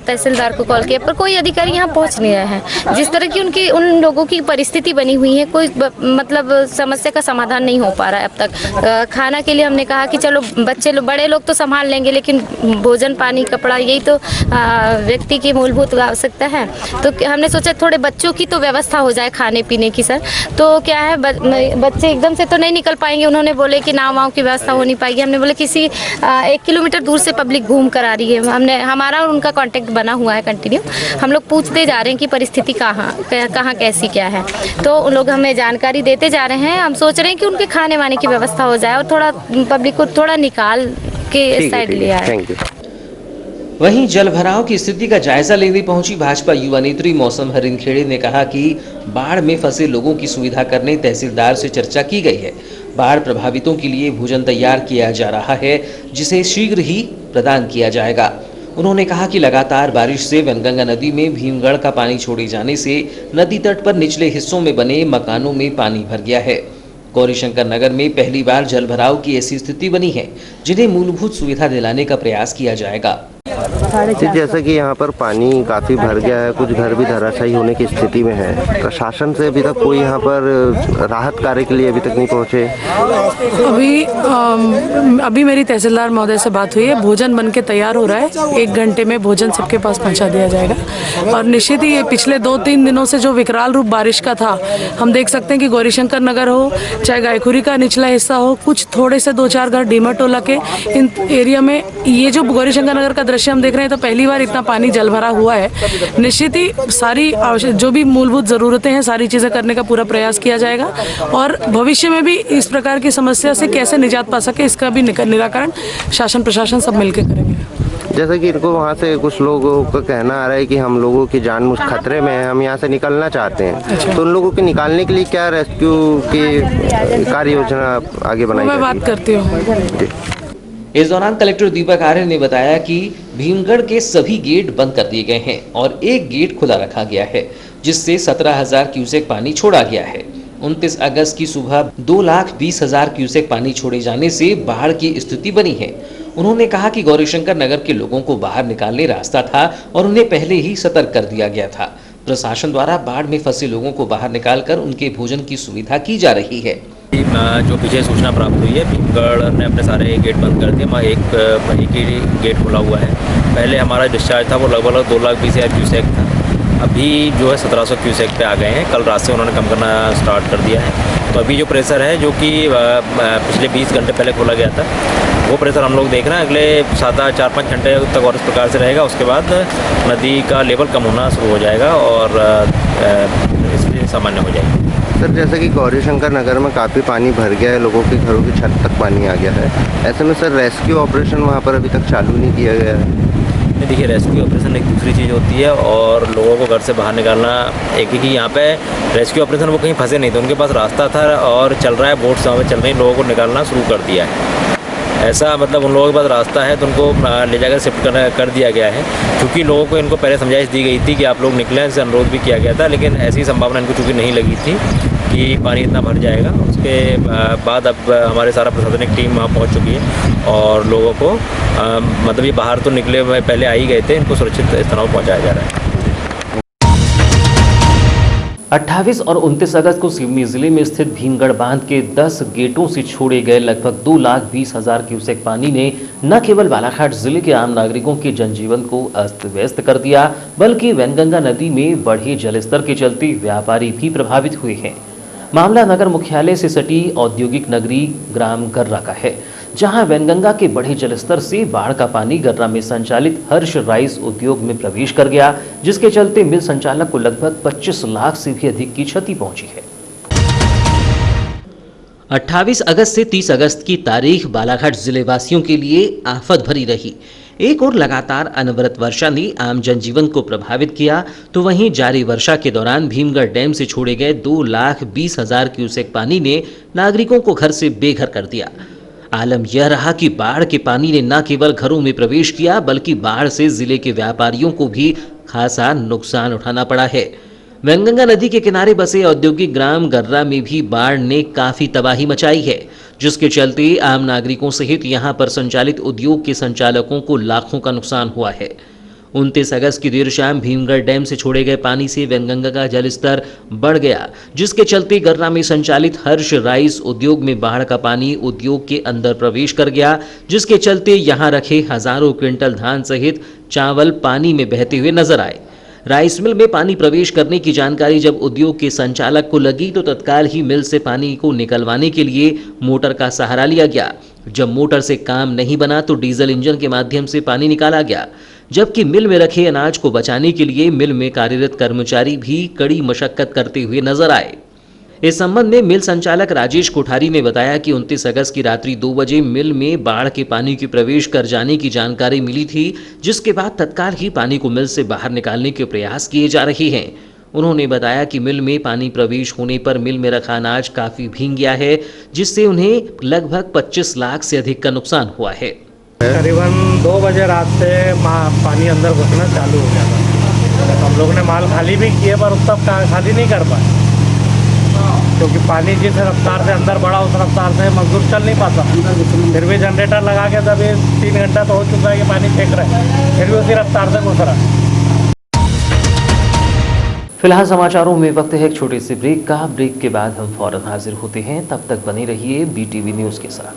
तहसीलदार को कॉल किया, पर कोई अधिकारी यहाँ पहुँच नहीं रहे हैं। जिस तरह की उन लोगों की परिस्थिति बनी हुई है, कोई मतलब समस्या का समाधान नहीं हो पा रहा है अब तक। खाना के लिए हमने कहा कि चलो बच्चे लोग, बड़े लोग तो संभाल लेंगे, लेकिन भोजन, पानी, कपड़ा, यही तो व्यक्ति की मूलभूत आवश्यकता है। तो हमने सोचा थोड़े बच्चों की तो व्यवस्था हो जाए खाने पीने की सर। तो क्या है, बच्चे एकदम से तो नहीं निकल पाएंगे। उन्होंने बोले कि नाव वाव की व्यवस्था हो नहीं पाएगी। हमने बोले किसी 1 किलोमीटर दूर से पब्लिक घूम कर आ रही है। हमारा और उनका कॉन्टेक्ट बना हुआ है कंटिन्यू। हम लोग पूछते जा रहे हैं कि परिस्थिति कहाँ कैसी क्या है, तो उन लोग हमें जानकारी देते जा रहे हैं। हम सोच रहे हैं कि उनके खाने वाने की व्यवस्था हो जाए और थोड़ा पब्लिक को थोड़ा निकाल के साइड लिया है। वहीं जल भराव की स्थिति का जायजा लेने पहुंची भाजपा युवा नेत्री मौसम हरिनखेड़े ने कहा कि बाढ़ में फंसे लोगों की सुविधा करने तहसीलदार से चर्चा की गई है। बाढ़ प्रभावितों के लिए भोजन तैयार किया जा रहा है, जिसे शीघ्र ही प्रदान किया जाएगा। उन्होंने कहा कि लगातार बारिश से वनगंगा नदी में भीमगढ़ का पानी छोड़े जाने से नदी तट पर निचले हिस्सों में बने मकानों में पानी भर गया है। गौरीशंकर नगर में पहली बार जल भराव की ऐसी स्थिति बनी है, जिन्हें मूलभूत सुविधा दिलाने का प्रयास किया जाएगा। जैसा कि यहाँ पर पानी काफ़ी भर गया है, कुछ घर भी धराशायी होने की स्थिति में है। प्रशासन से अभी तक कोई यहाँ पर राहत कार्य के लिए अभी तक नहीं पहुँचे। अभी मेरी तहसीलदार महोदय से बात हुई है। भोजन बन के तैयार हो रहा है, 1 घंटे में भोजन सबके पास पहुँचा दिया जाएगा। और निश्चित ही ये पिछले 2-3 दिनों से जो विकराल रूप बारिश का था, हम देख सकते हैं कि गौरीशंकर नगर हो, चाहे गायखुरी का निचला हिस्सा हो, कुछ थोड़े से 2-4 घर डीमरटोला के इन एरिया में, ये जो गौरीशंकर नगर का दृश्य हम देख रहे हैं, तो पहली बार इतना पानी जल भरा हुआ है। निश्चित ही सारी जो भी मूलभूत ज़रूरतें हैं, सारी चीज़ें करने का पूरा प्रयास किया जाएगा और भविष्य में भी इस प्रकार की समस्या से कैसे निजात पा सके, इसका भी निराकरण शासन प्रशासन सब मिलकर करेंगे। जैसा कि इनको वहाँ से कुछ लोगों का कहना आ रहा है कि हम लोगों की जान खतरे में है, हम यहाँ से निकलना चाहते हैं। तो उन लोगों के निकालने के लिए क्या रेस्क्यू की कार्य योजना आगे बनाई मैं बात करती हूँ। इस दौरान कलेक्टर दीपक आर्य ने बताया कि भीमगढ़ के सभी गेट बंद कर दिए गए हैं और एक गेट खुला रखा गया है, जिससे 17,000 क्यूसेक पानी छोड़ा गया है। 29 अगस्त की सुबह 2,20,000 क्यूसेक पानी छोड़े जाने से बाढ़ की स्थिति बनी है। उन्होंने कहा कि गौरीशंकर नगर के लोगों को बाहर निकालने रास्ता था और उन्हें पहले ही सतर्क कर दिया गया था। प्रशासन द्वारा बाढ़ में फंसे लोगों को बाहर निकालकर उनके भोजन की सुविधा की जा रही है। जो पीछे सूचना प्राप्त हुई है, भीमगढ़ ने अपने सारे गेट बंद कर दिए। वहाँ एक ही गेट खुला हुआ है। पहले हमारा डिस्चार्ज था वो लगभग 2,20,000 क्यूसेक था। अभी जो है 1,700 क्यूसेक पे आ गए हैं। कल रात से उन्होंने कम करना स्टार्ट कर दिया है। तो अभी जो प्रेशर है, जो कि पिछले 20 घंटे पहले खोला गया था, वो प्रेशर हम लोग देख रहे हैं अगले 4-5 घंटे तक और इस प्रकार से रहेगा। उसके बाद नदी का लेवल कम होना शुरू हो जाएगा और इसलिए सामान्य हो जाएगी। सर, जैसे कि गौरीशंकर नगर में काफ़ी पानी भर गया है, लोगों के घरों की छत तक पानी आ गया है। ऐसे में सर रेस्क्यू ऑपरेशन वहाँ पर अभी तक चालू नहीं किया गया है। देखिए, रेस्क्यू ऑपरेशन एक दूसरी चीज़ होती है और लोगों को घर से बाहर निकालना एक ही। कि यहाँ पे रेस्क्यू ऑपरेशन वो कहीं फंसे नहीं थे, उनके पास रास्ता था और चल रहा है, बोट्स वहाँ पे चल रही, लोगों को निकालना शुरू कर दिया है। ऐसा मतलब उन लोगों के पास रास्ता है तो उनको ले जाकर शिफ्ट कर दिया गया है। क्योंकि लोगों को इनको पहले समझाइश दी गई थी कि आप लोग निकलें, से अनुरोध भी किया गया था, लेकिन ऐसी संभावना इनको चूँकि नहीं लगी थी कि पानी इतना भर जाएगा। उसके बाद अब हमारे सारा प्रशासनिक टीम वहाँ पहुँच चुकी है और लोगों को मतलब ये बाहर तो निकले हुए पहले आ ही गए थे, इनको सुरक्षित स्थानों पर पहुँचाया जा रहा है। 28 और 29 अगस्त को सिवनी जिले में स्थित भीमगढ़ बांध के 10 गेटों से छोड़े गए लगभग 2,20,000 क्यूसेक पानी ने न केवल बालाघाट जिले के आम नागरिकों के जनजीवन को अस्त व्यस्त कर दिया, बल्कि वैनगंगा नदी में बढ़े जलस्तर के चलते व्यापारी भी प्रभावित हुए हैं। मामला नगर मुख्यालय से सटी औद्योगिक नगरी ग्राम गर्रा का है, जहां वैनगंगा के बढ़े जलस्तर से बाढ़ का पानी गर्रा में संचालित हर्ष राइस उद्योग में प्रवेश कर गया, जिसके चलते मिल संचालक को लगभग 25 लाख से भी अधिक की क्षति पहुंची है। 28 अगस्त से 30 अगस्त की तारीख बालाघाट जिले वासियों के लिए आफत भरी रही। एक और लगातार अनवरत वर्षा ने आम जनजीवन को प्रभावित किया, तो वहीं जारी वर्षा के दौरान भीमगढ़ डैम से छोड़े गए 2,20,000 क्यूसेक पानी ने नागरिकों को घर से बेघर कर दिया। आलम यह रहा कि बाढ़ के पानी ने न केवल घरों में प्रवेश किया, बल्कि बाढ़ से जिले के व्यापारियों को भी खासा नुकसान उठाना पड़ा है। वैनगंगा नदी के किनारे बसे औद्योगिक ग्राम गर्रा में भी बाढ़ ने काफी तबाही मचाई है, जिसके चलते आम नागरिकों सहित यहां पर संचालित उद्योग के संचालकों को लाखों का नुकसान हुआ है। 29 अगस्त की देर शाम भीमगढ़ डैम से छोड़े गए पानी से वैनगंगा का जलस्तर बढ़ गया, जिसके चलते गर्रा में संचालित हर्ष राइस उद्योग में बाढ़ का पानी उद्योग के अंदर प्रवेश कर गया, जिसके चलते यहां रखे हजारों क्विंटल धान सहित चावल पानी में बहते हुए नजर आए। राइस मिल में पानी प्रवेश करने की जानकारी जब उद्योग के संचालक को लगी, तो तत्काल ही मिल से पानी को निकलवाने के लिए मोटर का सहारा लिया गया। जब मोटर से काम नहीं बना तो डीजल इंजन के माध्यम से पानी निकाला गया, जबकि मिल में रखे अनाज को बचाने के लिए मिल में कार्यरत कर्मचारी भी कड़ी मशक्कत करते हुए नजर आए। इस संबंध में मिल संचालक राजेश कोठारी ने बताया कि 29 अगस्त की रात्रि 2 बजे मिल में बाढ़ के पानी के प्रवेश कर जाने की जानकारी मिली थी, जिसके बाद तत्काल ही पानी को मिल से बाहर निकालने के प्रयास किए जा रहे हैं। उन्होंने बताया कि मिल में पानी प्रवेश होने पर मिल में रखा अनाज काफी भीग गया है, जिससे उन्हें लगभग 25 लाख से अधिक का नुकसान हुआ है। करीबन 2 बजे रात से पानी अंदर घुसना चालू हो गया था। हम लोग ने माल खाली भी किए, पर उस तक खाली नहीं कर पाए, क्योंकि पानी जिस रफ्तार से अंदर बढ़ा उस रफ्तार से मजदूर चल नहीं पाता। फिर भी जनरेटर लगा के तभी 3 घंटा तो हो चुका है कि पानी फेंक रहे हैं, फिर भी उसी रफ्तार से घुस रहा है। फिलहाल समाचारों में वक्त है एक छोटे से ब्रेक का। ब्रेक के बाद हम फौरन हाजिर होते हैं, तब तक बने रहिए BTV न्यूज के साथ।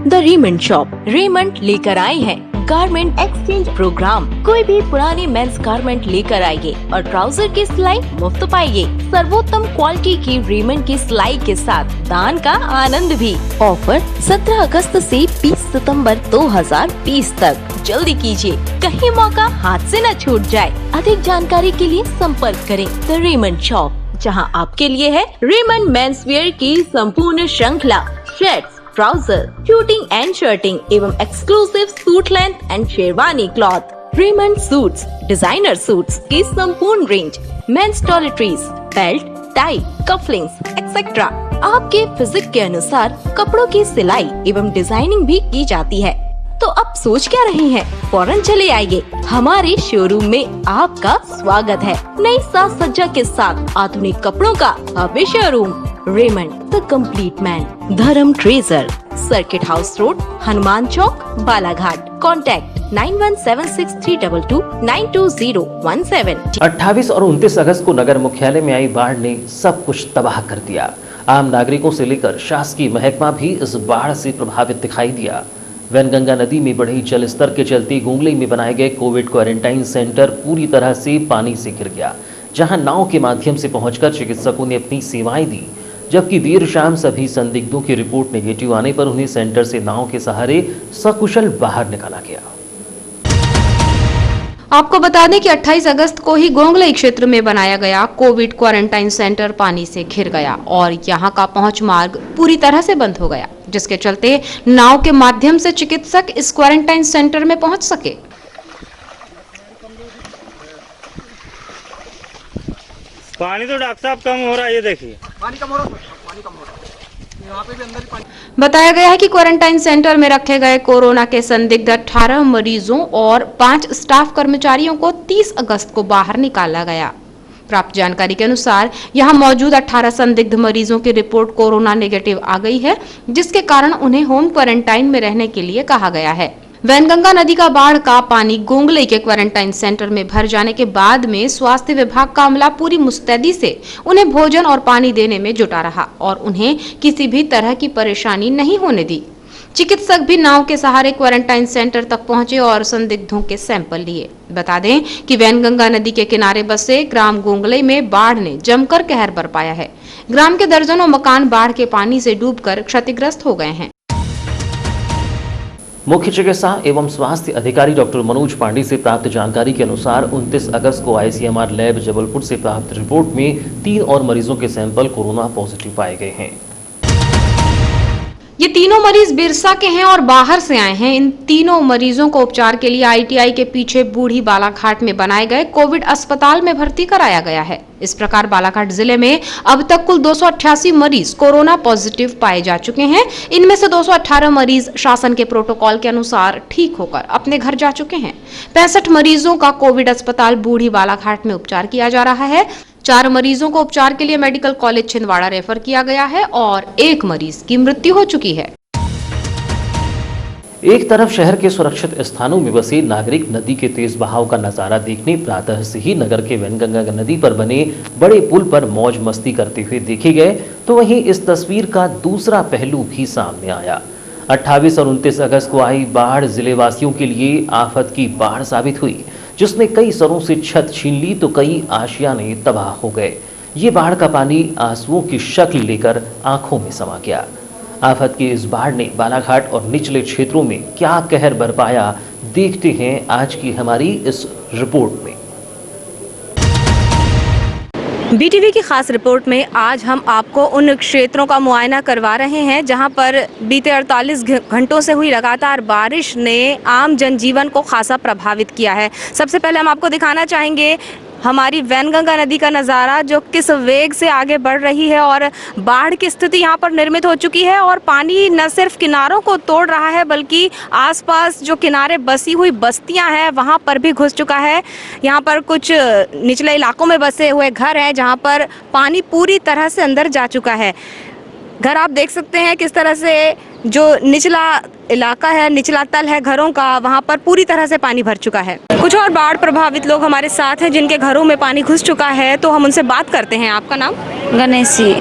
द रेमंड शॉप रेमंड लेकर आए हैं गारमेंट एक्सचेंज प्रोग्राम। कोई भी पुरानी मेंस गारमेंट लेकर आइए और ट्राउजर की सिलाई मुफ्त पाइए। सर्वोत्तम क्वालिटी की रेमंड की सिलाई के साथ दान का आनंद भी। ऑफर 17 अगस्त से 20 सितंबर 2020 तक। जल्दी कीजिए, कहीं मौका हाथ से न छूट जाए। अधिक जानकारी के लिए संपर्क करें द रेमंड शॉप, जहां आपके लिए है रेमंड मेंस वेयर की संपूर्ण श्रृंखला, shirts, trouser, suiting and shirting एवं exclusive suit length and sherwani cloth. Raymond suits, designer suits की संपूर्ण range, men's toiletries, belt, tie, cufflinks etcetera. आपके फिजिक के अनुसार कपड़ों की सिलाई एवं डिजाइनिंग भी की जाती है। तो अब सोच क्या रहे हैं, फौरन चले आइए। हमारे शोरूम में आपका स्वागत है। नई साज सज्जा के साथ आधुनिक कपड़ों का भव्य showroom. Raymond the complete man, Dharam treasure, circuit house road, Hanuman Chowk, Balaghat. Contact 917632292017। 28 और 29 अगस्त को नगर मुख्यालय में आई बाढ़ ने सब कुछ तबाह कर दिया। आम नागरिकों से लेकर शासकीय महकमा भी इस बाढ़ से प्रभावित दिखाई दिया। वैनगंगा नदी में बढ़े जल स्तर के चलते गुंगली में बनाए गए कोविड क्वारंटाइन सेंटर पूरी तरह से पानी से घिर गया, जहां नाव के माध्यम से पहुंचकर चिकित्सकों ने अपनी सेवाएं दी, जबकि देर शाम सभी संदिग्धों की रिपोर्ट नेगेटिव आने पर उन्हें सेंटर से नाव के सहारे सकुशल बाहर निकाला गया। आपको बता दें कि 28 अगस्त को ही गोंगलई क्षेत्र में बनाया गया कोविड क्वारंटाइन सेंटर पानी से घिर गया और यहां का पहुंच मार्ग पूरी तरह से बंद हो गया, जिसके चलते नाव के माध्यम से चिकित्सक इस क्वारंटाइन सेंटर में पहुंच सके। पानी तो डॉक्टर साहब कम हो रहा है, ये देखिए पानी कम हो रहा है, पानी कम हो रहा है। यहाँ पे भी अंदर ही पानी। बताया गया है कि क्वारंटाइन सेंटर में रखे गए कोरोना के संदिग्ध 18 मरीजों और 5 स्टाफ कर्मचारियों को 30 अगस्त को बाहर निकाला गया। प्राप्त जानकारी के अनुसार यहां मौजूद 18 संदिग्ध मरीजों की रिपोर्ट कोरोना नेगेटिव आ गई है, जिसके कारण उन्हें होम क्वारंटाइन में रहने के लिए कहा गया है। वैनगंगा नदी का बाढ़ का पानी गोंगलई के क्वारंटाइन सेंटर में भर जाने के बाद में स्वास्थ्य विभाग का अमला पूरी मुस्तैदी से उन्हें भोजन और पानी देने में जुटा रहा और उन्हें किसी भी तरह की परेशानी नहीं होने दी। चिकित्सक भी नाव के सहारे क्वारंटाइन सेंटर तक पहुंचे और संदिग्धों के सैंपल लिए। बता दें कि वैनगंगा नदी के किनारे बसे ग्राम गोंगलई में बाढ़ ने जमकर कहर बरपाया है। ग्राम के दर्जनों मकान बाढ़ के पानी से डूबकर क्षतिग्रस्त हो गए हैं। मुख्य चिकित्सा एवं स्वास्थ्य अधिकारी डॉक्टर मनोज पांडे से प्राप्त जानकारी के अनुसार 29 अगस्त को आईसीएमआर लैब जबलपुर से प्राप्त रिपोर्ट में 3 और मरीजों के सैंपल कोरोना पॉजिटिव पाए गए हैं। ये तीनों मरीज बिरसा के हैं और बाहर से आए हैं। इन तीनों मरीजों को उपचार के लिए आईटीआई के पीछे बूढ़ी बालाघाट में बनाए गए कोविड अस्पताल में भर्ती कराया गया है। इस प्रकार बालाघाट जिले में अब तक कुल 288 मरीज कोरोना पॉजिटिव पाए जा चुके हैं। इनमें से 218 मरीज शासन के प्रोटोकॉल के अनुसार ठीक होकर अपने घर जा चुके हैं। 65 मरीजों का कोविड अस्पताल बूढ़ी बालाघाट में उपचार किया जा रहा है। 4 मरीजों को उपचार के लिए मेडिकल कॉलेज छिंदवाड़ा रेफर किया गया है और 1 मरीज की मृत्यु हो चुकी है। एक तरफ शहर के सुरक्षित स्थानों में बसे नागरिक नदी के तेज बहाव का नजारा देखने प्रातः से ही नगर के वैनगंगा नदी पर बने बड़े पुल पर मौज मस्ती करते हुए देखे गए, तो वहीं इस तस्वीर का दूसरा पहलू भी सामने आया। 28 और 29 अगस्त को आई बाढ़ जिले वासियों के लिए आफत की बाढ़ साबित हुई, जिसने कई सरों से छत छीन ली तो कई आशियाने तबाह हो गए। ये बाढ़ का पानी आंसुओं की शक्ल लेकर आंखों में समा गया। आफत की इस बाढ़ ने बालाघाट और निचले क्षेत्रों में क्या कहर बरपाया, देखते हैं आज की हमारी इस रिपोर्ट में। बीटीवी की खास रिपोर्ट में आज हम आपको उन क्षेत्रों का मुआयना करवा रहे हैं जहां पर बीते 48 घंटों से हुई लगातार बारिश ने आम जनजीवन को खासा प्रभावित किया है। सबसे पहले हम आपको दिखाना चाहेंगे हमारी वैनगंगा नदी का नज़ारा, जो किस वेग से आगे बढ़ रही है और बाढ़ की स्थिति यहाँ पर निर्मित हो चुकी है और पानी न सिर्फ किनारों को तोड़ रहा है बल्कि आसपास जो किनारे बसी हुई बस्तियाँ हैं वहाँ पर भी घुस चुका है। यहाँ पर कुछ निचले इलाकों में बसे हुए घर हैं जहाँ पर पानी पूरी तरह से अंदर जा चुका है। घर आप देख सकते हैं किस तरह से जो निचला इलाका है, निचला तल है घरों का, वहाँ पर पूरी तरह से पानी भर चुका है। कुछ और बाढ़ प्रभावित लोग हमारे साथ हैं जिनके घरों में पानी घुस चुका है, तो हम उनसे बात करते हैं। आपका नाम? गणेश जी।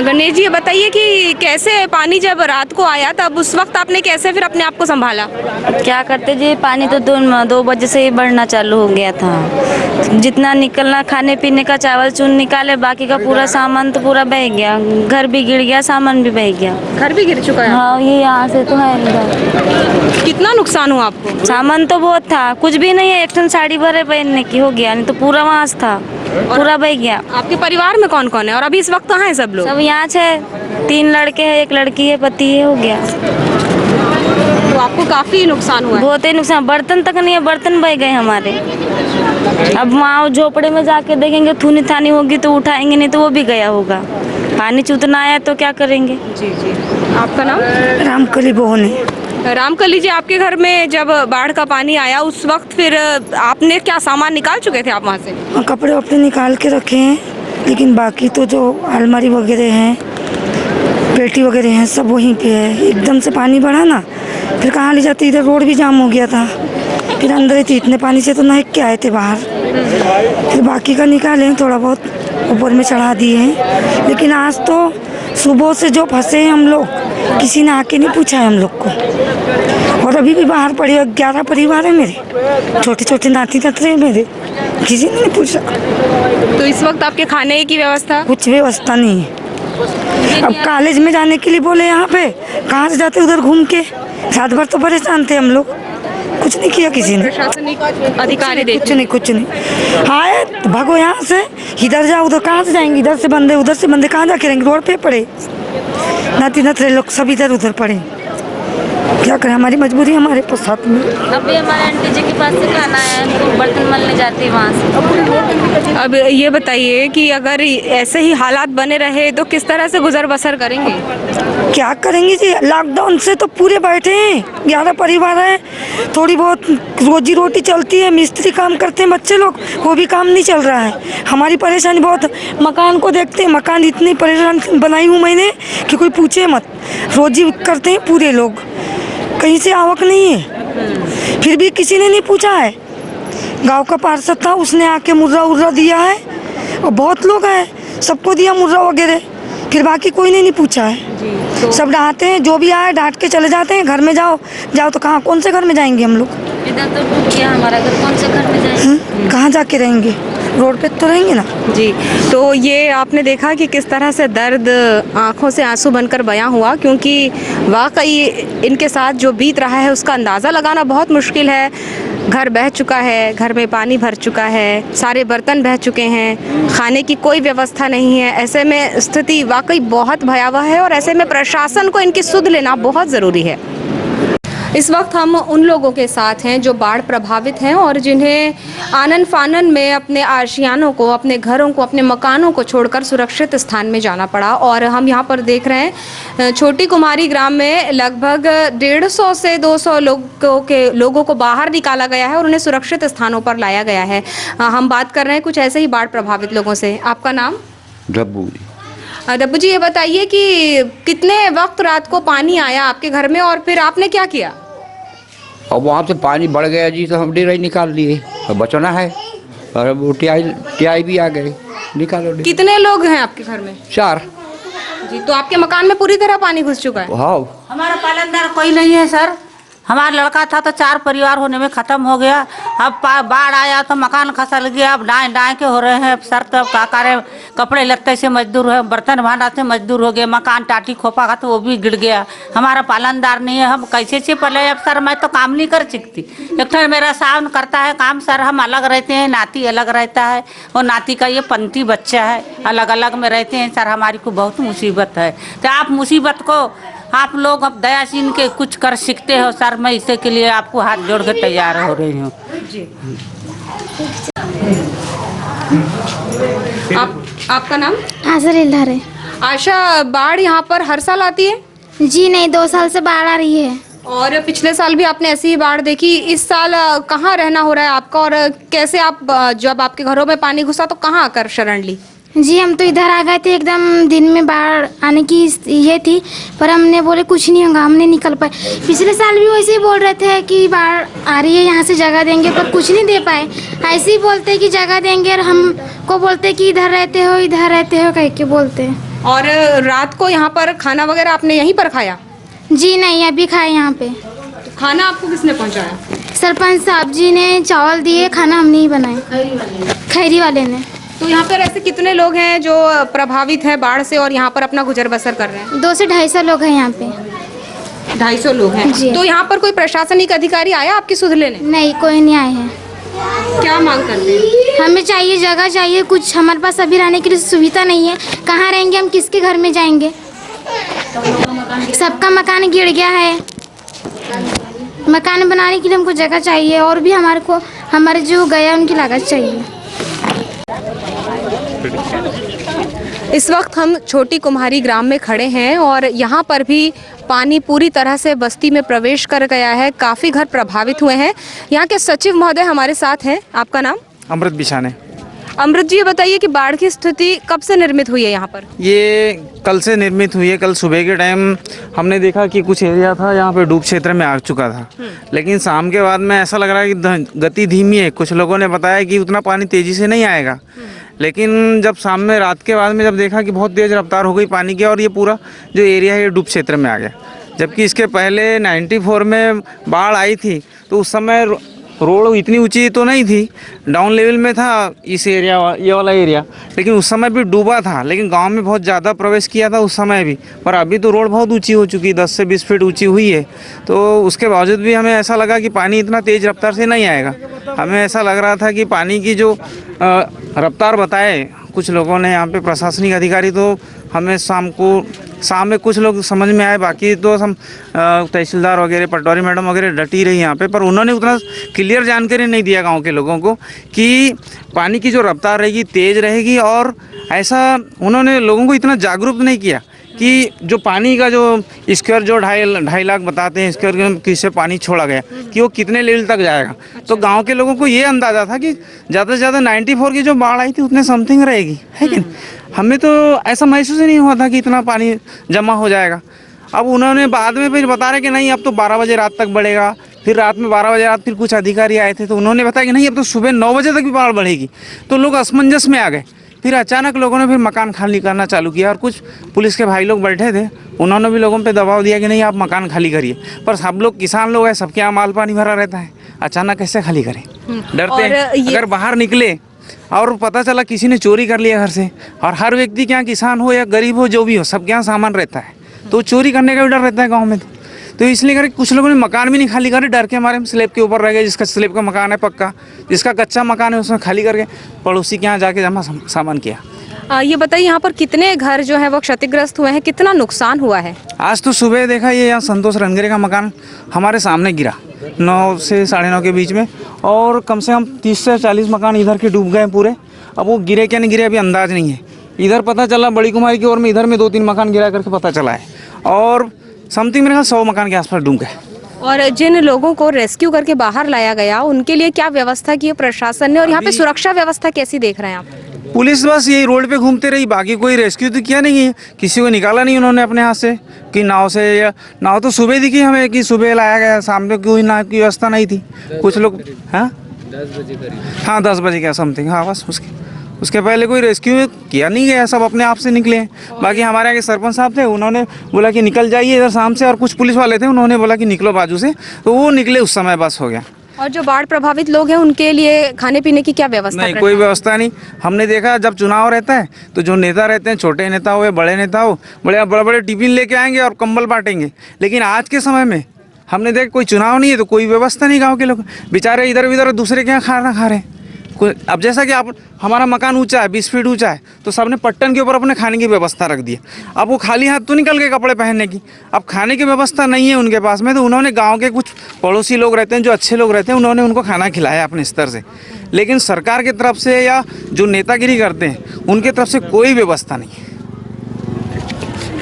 गणेश जी, बताइए कि कैसे पानी जब रात को आया तब उस वक्त आपने कैसे फिर अपने आप को संभाला? क्या करते जी, पानी तो 2 बजे से ही बढ़ना चालू हो गया था। जितना निकलना, खाने पीने का चावल चून निकाले, बाकी का पूरा सामान तो पूरा बह गया। घर भी गिर गया, सामान भी बह गया। घर भी गिर चुका है? हाँ, ये यहाँ से तो है इधर। कितना नुकसान हुआ आपको? सामान तो बहुत था, कुछ भी नहीं है। एक टन साड़ी भरे पहनने की हो गया, नहीं तो पूरा वहाँ था, पूरा बह गया। आपके परिवार में कौन कौन है और अभी इस वक्त कहाँ है सब लोग? सब यहाँ है, 3 लड़के हैं, 1 लड़की है, पति है, हो गया। तो आपको काफी नुकसान हुआ है? बहुत ही नुकसान, बर्तन तक नहीं है, बर्तन बह गए हमारे। अब वहाँ झोपड़े में जाके देखेंगे, थूनी थानी होगी तो उठाएंगे, नहीं तो वो भी गया होगा। पानी चूतना आया तो क्या करेंगे। जी जी। आपका नाम? रामकली बोहनी। रामकली जी, आपके घर में जब बाढ़ का पानी आया उस वक्त फिर आपने क्या सामान निकाल चुके थे आप वहाँ से? कपड़े वपड़े निकाल के रखे हैं, लेकिन बाकी तो जो अलमारी वगैरह हैं, पेटी वगैरह हैं, सब वहीं पे है। एकदम से पानी बढ़ा ना, फिर कहाँ ले जाते, इधर रोड भी जाम हो गया था, फिर अंदर ही थी, इतने पानी से तो नहक के आए थे बाहर। फिर बाकी का निकाले, थोड़ा बहुत ऊपर में चढ़ा दिए हैं। लेकिन आज तो सुबह से जो फंसे हैं हम लोग, किसी ने आके नहीं पूछा है हम लोग को। और अभी भी बाहर पड़े 11 परिवार है मेरे, छोटे छोटे नाती नतरे हैं मेरे, किसी ने नहीं पूछा। तो इस वक्त आपके खाने की व्यवस्था? कुछ व्यवस्था नहीं है। अब कॉलेज में जाने के लिए बोले, यहाँ पे कहाँ से जाते, उधर घूम के। रात भर तो परेशान थे हम लोग, कुछ नहीं किया किसी ने। प्रशासनिक अधिकारी कुछ नहीं आए तो भागो यहाँ से, इधर जाओ, उधर कहाँ से जाएंगे, इधर से बंदे उधर से बंदे, कहाँ जाके रहेंगे। रोड पे पड़े नाती नतरे लोग, सब इधर उधर पड़े। क्या करें, हमारी मजबूरी हमारे साथ में। अभी हमारे आंटी जी के पास से खाना है, तो बर्तन मलने जाते हैं वहाँ से। अब ये बताइए कि अगर ऐसे ही हालात बने रहे तो किस तरह से गुजर बसर करेंगे? क्या करेंगे जी, लॉकडाउन से तो पूरे बैठे हैं, 11 परिवार हैं, थोड़ी बहुत रोजी रोटी चलती है, मिस्त्री काम करते हैं बच्चे लोग, वो भी काम नहीं चल रहा है। हमारी परेशानी बहुत, मकान को देखते हैं, मकान इतनी परेशान बनाई हूँ मैंने कि कोई पूछे मत। रोजी करते हैं पूरे लोग, कहीं से आवक नहीं है। फिर भी किसी ने नहीं पूछा है। गांव का पार्षद था, उसने आके मुर्रा उर्रा दिया है और बहुत लोग हैं, सबको दिया मुर्रा वगैरह, फिर बाकी कोई ने नहीं पूछा है। सब डांटते हैं, जो भी आए डांट के चले जाते हैं, घर में जाओ जाओ तो कहाँ, कौन से घर में जाएंगे हम लोग? इधर तो डूब गया हमारा घर, कौन से घर में जाएंगे? कहाँ जाके रहेंगे? रोड पे तो रहेंगे ना। जी, तो ये आपने देखा कि किस तरह से दर्द आंखों से आंसू बनकर बयां हुआ, क्योंकि वाकई इनके साथ जो बीत रहा है उसका अंदाज़ा लगाना बहुत मुश्किल है। घर बह चुका है, घर में पानी भर चुका है, सारे बर्तन बह चुके हैं, खाने की कोई व्यवस्था नहीं है। ऐसे में स्थिति वाकई बहुत भयावह है और ऐसे में प्रशासन को इनकी सुध लेना बहुत ज़रूरी है। इस वक्त हम उन लोगों के साथ हैं जो बाढ़ प्रभावित हैं और जिन्हें आनन फानन में अपने आशियानों को, अपने घरों को, अपने मकानों को छोड़कर सुरक्षित स्थान में जाना पड़ा। और हम यहाँ पर देख रहे हैं छोटी कुमारी ग्राम में लगभग 150 से 200 लोगों को बाहर निकाला गया है और उन्हें सुरक्षित स्थानों पर लाया गया है। हम बात कर रहे हैं कुछ ऐसे ही बाढ़ प्रभावित लोगों से। आपका नाम? डब्बू। डब्बू जी, ये बताइए कि कितने वक्त रात को पानी आया आपके घर में और फिर आपने क्या किया? अब वहाँ से पानी बढ़ गया जी, तो हम डेरा निकाल लिए, बचना है। और वो टियाई भी आ गए, निकालो। कितने लोग हैं आपके घर में? 4 जी, तो आपके मकान में पूरी तरह पानी घुस चुका है? हाँ। हमारा पालनदार कोई नहीं है सर, हमारा लड़का था तो 4 परिवार होने में ख़त्म हो गया। अब बाढ़ आया तो मकान खसल गया, अब डाएं के हो रहे हैं सर। तो क्या करें, कपड़े लत्ते से मजदूर है, बर्तन भांडा से मजदूर हो गए, मकान टाटी खोपा का तो वो भी गिर गया। हमारा पालनदार नहीं है, हम कैसे से पले। अब सर मैं तो काम नहीं कर सकती, एक तो मेरा सावन करता है काम सर, हम अलग रहते हैं, नाती अलग रहता है और नाती का ये पंती बच्चा है, अलग अलग में रहते हैं सर। हमारी को बहुत मुसीबत है, तो आप मुसीबत को आप लोग अब दयासीन के कुछ कर सकते हो सर। मैं इसे के लिए आपको हाथ जोड़ के तैयार हो रही हूँ जी। आपका नाम? आशा लिल्हार है। आशा, बाढ़ यहाँ पर हर साल आती है? जी नहीं, 2 साल से बाढ़ आ रही है। और पिछले साल भी आपने ऐसी ही बाढ़ देखी। इस साल कहाँ रहना हो रहा है आपका और कैसे आप, जब आपके घरों में पानी घुसा तो कहाँ आकर शरण ली? जी हम तो इधर आ गए थे, एकदम दिन में बाढ़ आने की ये थी, पर हमने बोले कुछ नहीं होगा, हमने निकल पाए। पिछले साल भी वैसे ही बोल रहे थे कि बाढ़ आ रही है, यहाँ से जगह देंगे, पर कुछ नहीं दे पाए। ऐसे ही बोलते कि जगह देंगे और हमको बोलते कि इधर रहते हो कह के बोलते। और रात को यहाँ पर खाना वगैरह आपने यहीं पर खाया? जी नहीं, अभी खाए यहाँ पे। तो खाना आपको किसने पहुँचाया? सरपंच साहब जी ने चावल दिए, खाना हमने ही बनाए, खैरी वाले ने। तो यहाँ पर ऐसे कितने लोग हैं जो प्रभावित हैं बाढ़ से और यहाँ पर अपना गुजर बसर कर रहे हैं? 200 से 250 लोग हैं यहाँ पे। 250 लोग हैं जी। तो यहाँ पर कोई प्रशासनिक अधिकारी आया आपकी सुध लेने? नहीं, कोई नहीं आए हैं। क्या मांग करते हैं? हमें चाहिए जगह, चाहिए कुछ। हमारे पास अभी रहने के लिए सुविधा नहीं है, कहाँ रहेंगे हम, किसके घर में जाएंगे? सबका मकान गिर गया है, मकान बनाने के लिए हमको जगह चाहिए और भी हमारे जो गया उनकी लागत चाहिए। इस वक्त हम छोटी कुम्हारी ग्राम में खड़े हैं और यहाँ पर भी पानी पूरी तरह से बस्ती में प्रवेश कर गया है, काफ़ी घर प्रभावित हुए हैं। यहाँ के सचिव महोदय हमारे साथ हैं। आपका नाम? अमृत बिछाने। अमृत जी, ये बताइए कि बाढ़ की स्थिति कब से निर्मित हुई है यहाँ पर? ये कल से निर्मित हुई है। कल सुबह के टाइम हमने देखा कि कुछ एरिया था यहाँ पे डूब क्षेत्र में आ चुका था, लेकिन शाम के बाद में ऐसा लग रहा है कि गति धीमी है। कुछ लोगों ने बताया कि उतना पानी तेज़ी से नहीं आएगा, लेकिन जब शाम में, रात के बाद में जब देखा कि बहुत तेज़ रफ्तार हो गई पानी की और ये पूरा जो एरिया है ये डूब क्षेत्र में आ गया। जबकि इसके पहले 94 में बाढ़ आई थी तो उस समय रोड इतनी ऊंची तो नहीं थी, डाउन लेवल में था इस एरिया, ये वाला एरिया, लेकिन उस समय भी डूबा था, लेकिन गांव में बहुत ज़्यादा प्रवेश किया था उस समय भी। पर अभी तो रोड बहुत ऊंची हो चुकी, 10 से 20 फीट ऊंची हुई है। तो उसके बावजूद भी हमें ऐसा लगा कि पानी इतना तेज़ रफ्तार से नहीं आएगा। हमें ऐसा लग रहा था कि पानी की जो रफ्तार बताए कुछ लोगों ने यहाँ पे प्रशासनिक अधिकारी, तो हमें शाम में कुछ लोग समझ में आए, बाकी तो हम तहसीलदार वगैरह, पटवारी मैडम वगैरह डटी रही यहाँ पे, पर उन्होंने उतना क्लियर जानकारी नहीं दिया गांव के लोगों को कि पानी की जो रफ्तार रहेगी तेज़ रहेगी। और ऐसा उन्होंने लोगों को इतना जागरूक नहीं किया कि जो पानी का जो स्क्वायर जो 2.5 लाख बताते हैं स्क्वायर किससे पानी छोड़ा गया कि वो कितने लेवल तक जाएगा। तो गांव के लोगों को ये अंदाज़ा था कि ज़्यादा से ज़्यादा 94 की जो बाढ़ आई थी उतने समथिंग रहेगी, है कि नहीं? हमें तो ऐसा महसूस ही नहीं हुआ था कि इतना पानी जमा हो जाएगा। अब उन्होंने बाद में फिर बता रहे कि नहीं अब तो 12 बजे रात तक बढ़ेगा, फिर रात में 12 बजे रात फिर कुछ अधिकारी आए थे तो उन्होंने बताया कि नहीं अब तो सुबह 9 बजे तक भी बाढ़ बढ़ेगी। तो लोग असमंजस में आ गए। फिर अचानक लोगों ने फिर मकान खाली करना चालू किया और कुछ पुलिस के भाई लोग बैठे थे, उन्होंने भी लोगों पे दबाव दिया कि नहीं आप मकान खाली करिए। पर सब लोग किसान लोग हैं, सबके यहाँ माल पानी भरा रहता है, अचानक कैसे खाली करें, डरते हैं। अगर बाहर निकले और पता चला किसी ने चोरी कर लिया घर से, और हर व्यक्ति के यहाँ किसान हो या गरीब हो जो भी हो सबके यहाँ सामान रहता है, तो चोरी करने का भी डर रहता है गाँव में। तो इसलिए करके कुछ लोगों ने मकान भी नहीं खाली करे, डर के हमारे स्लैब के ऊपर रह गए। जिसका स्लैब का मकान है पक्का, जिसका कच्चा मकान है उसमें खाली करके पड़ोसी के यहाँ जाके जमा सामान किया। ये बताइए यहाँ पर कितने घर जो है वो क्षतिग्रस्त हुए हैं, कितना नुकसान हुआ है? आज तो सुबह देखा ये यहाँ संतोष रनगरे का मकान हमारे सामने गिरा 9 से 9:30 के बीच में, और कम से कम 30 से 40 मकान इधर के डूब गए पूरे। अब वो गिरे क्या नहीं गिरे अभी अंदाज नहीं है। इधर पता चला बड़ी कुमारी की ओर में इधर में 2-3 मकान गिरा करके पता चला है, और समथिंग मेरे ख्याल 100 मकान के आसपास डूब गए। और जिन लोगों को रेस्क्यू करके बाहर लाया गया उनके लिए क्या व्यवस्था की है प्रशासन ने, और यहाँ पे सुरक्षा व्यवस्था कैसी देख रहे हैं आप? पुलिस बस यही रोड पे घूमते रही, बाकी कोई रेस्क्यू तो किया नहीं है, किसी को निकाला नहीं उन्होंने अपने हाथ से कि नाव से, या नाव तो सुबह दिखी हमें कि सुबह लाया गया, सामने कोई नाव की व्यवस्था नहीं थी। कुछ लोग 10 बजे क्या समथिंग, हाँ बस उसके पहले कोई रेस्क्यू किया नहीं गया, सब अपने आप से निकले हैं। बाकी हमारे आगे सरपंच साहब थे, उन्होंने बोला कि निकल जाइए इधर शाम से, और कुछ पुलिस वाले थे उन्होंने बोला कि निकलो बाजू से, तो वो निकले उस समय बस हो गया। और जो बाढ़ प्रभावित लोग हैं उनके लिए खाने पीने की क्या व्यवस्था? नहीं, कोई व्यवस्था नहीं। हमने देखा जब चुनाव रहता है तो जो नेता रहते हैं, छोटे नेता हो या बड़े नेता हो, बड़े बड़े टिफिन लेके आएंगे और कंबल बांटेंगे। लेकिन आज के समय में हमने देखा कोई चुनाव नहीं है तो कोई व्यवस्था नहीं, गाँव के लोग बेचारे इधर उधर दूसरे के यहाँ खाना खा रहे हैं। अब जैसा कि आप हमारा मकान ऊंचा है, 20 फीट ऊंचा है, तो सबने पट्टन के ऊपर अपने खाने की व्यवस्था रख दी है। अब वो खाली हाथ तो निकल गए कपड़े पहनने की, अब खाने की व्यवस्था नहीं है उनके पास में, तो उन्होंने गांव के कुछ पड़ोसी लोग रहते हैं जो अच्छे लोग रहते हैं, उन्होंने उनको खाना खिलाया अपने स्तर से। लेकिन सरकार की तरफ से या जो नेतागिरी करते हैं उनकी तरफ से कोई व्यवस्था नहीं है।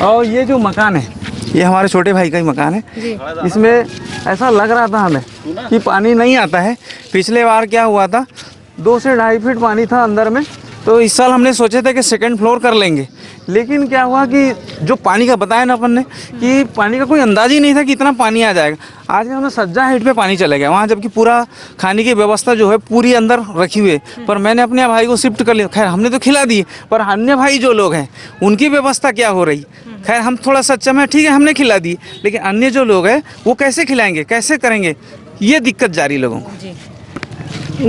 और ये जो मकान है ये हमारे छोटे भाई का ही मकान है। इसमें ऐसा लग रहा था हमें कि पानी नहीं आता है। पिछले बार क्या हुआ था, 2 से 2.5 फीट पानी था अंदर में, तो इस साल हमने सोचे थे कि 2nd फ्लोर कर लेंगे। लेकिन क्या हुआ कि जो पानी का बताया ना अपन ने कि पानी का कोई अंदाज ही नहीं था कि इतना पानी आ जाएगा। आज हमें सज्जा हाइट पे पानी चले गया वहाँ, जबकि पूरा खाने की व्यवस्था जो है पूरी अंदर रखी हुई है। पर मैंने अपने भाई को शिफ्ट कर लिया, खैर हमने तो खिला दी, पर अन्य भाई जो लोग हैं उनकी व्यवस्था क्या हो रही। खैर हम थोड़ा सच्चा में ठीक है हमने खिला दी, लेकिन अन्य जो लोग हैं वो कैसे खिलाएंगे, कैसे करेंगे, ये दिक्कत जारी लोगों को।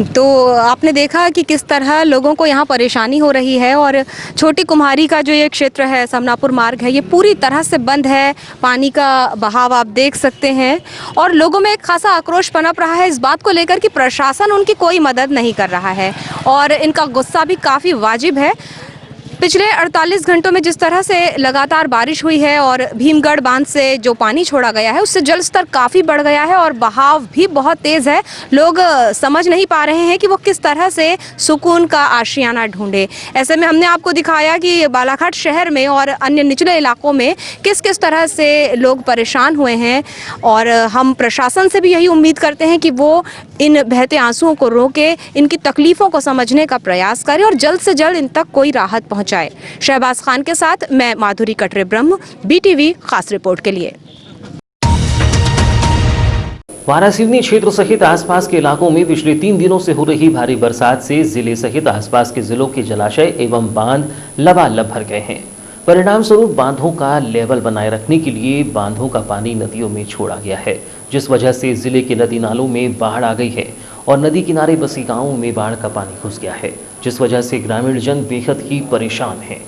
तो आपने देखा कि किस तरह लोगों को यहाँ परेशानी हो रही है, और छोटी कुम्हारी का जो ये क्षेत्र है, समनापुर मार्ग है, ये पूरी तरह से बंद है। पानी का बहाव आप देख सकते हैं, और लोगों में एक खासा आक्रोश पनप रहा है इस बात को लेकर कि प्रशासन उनकी कोई मदद नहीं कर रहा है, और इनका गुस्सा भी काफ़ी वाजिब है। पिछले 48 घंटों में जिस तरह से लगातार बारिश हुई है और भीमगढ़ बांध से जो पानी छोड़ा गया है उससे जल स्तर काफ़ी बढ़ गया है और बहाव भी बहुत तेज़ है। लोग समझ नहीं पा रहे हैं कि वो किस तरह से सुकून का आशियाना ढूंढे। ऐसे में हमने आपको दिखाया कि बालाघाट शहर में और अन्य निचले इलाकों में किस किस तरह से लोग परेशान हुए हैं, और हम प्रशासन से भी यही उम्मीद करते हैं कि वो इन बहते आंसुओं को रोके, इनकी तकलीफ़ों को समझने का प्रयास करे और जल्द से जल्द इन तक कोई राहत पहुँचाए। शहबाज खान के साथ मैं माधुरी कटरे ब्रह्म, BTV खास रिपोर्ट के लिए। वारासिवनी क्षेत्र सहित आसपास के इलाकों में पिछले 3 दिनों से हो रही भारी बरसात से जिले सहित आसपास के जिलों के जलाशय एवं बांध लबालब भर गए हैं। परिणाम स्वरूप बांधों का लेवल बनाए रखने के लिए बांधों का पानी नदियों में छोड़ा गया है, जिस वजह से जिले के नदी नालों में बाढ़ आ गई है और नदी किनारे बसे गांवों में बाढ़ का पानी घुस गया है, जिस वजह से ग्रामीण जन बेहद ही परेशान हैं।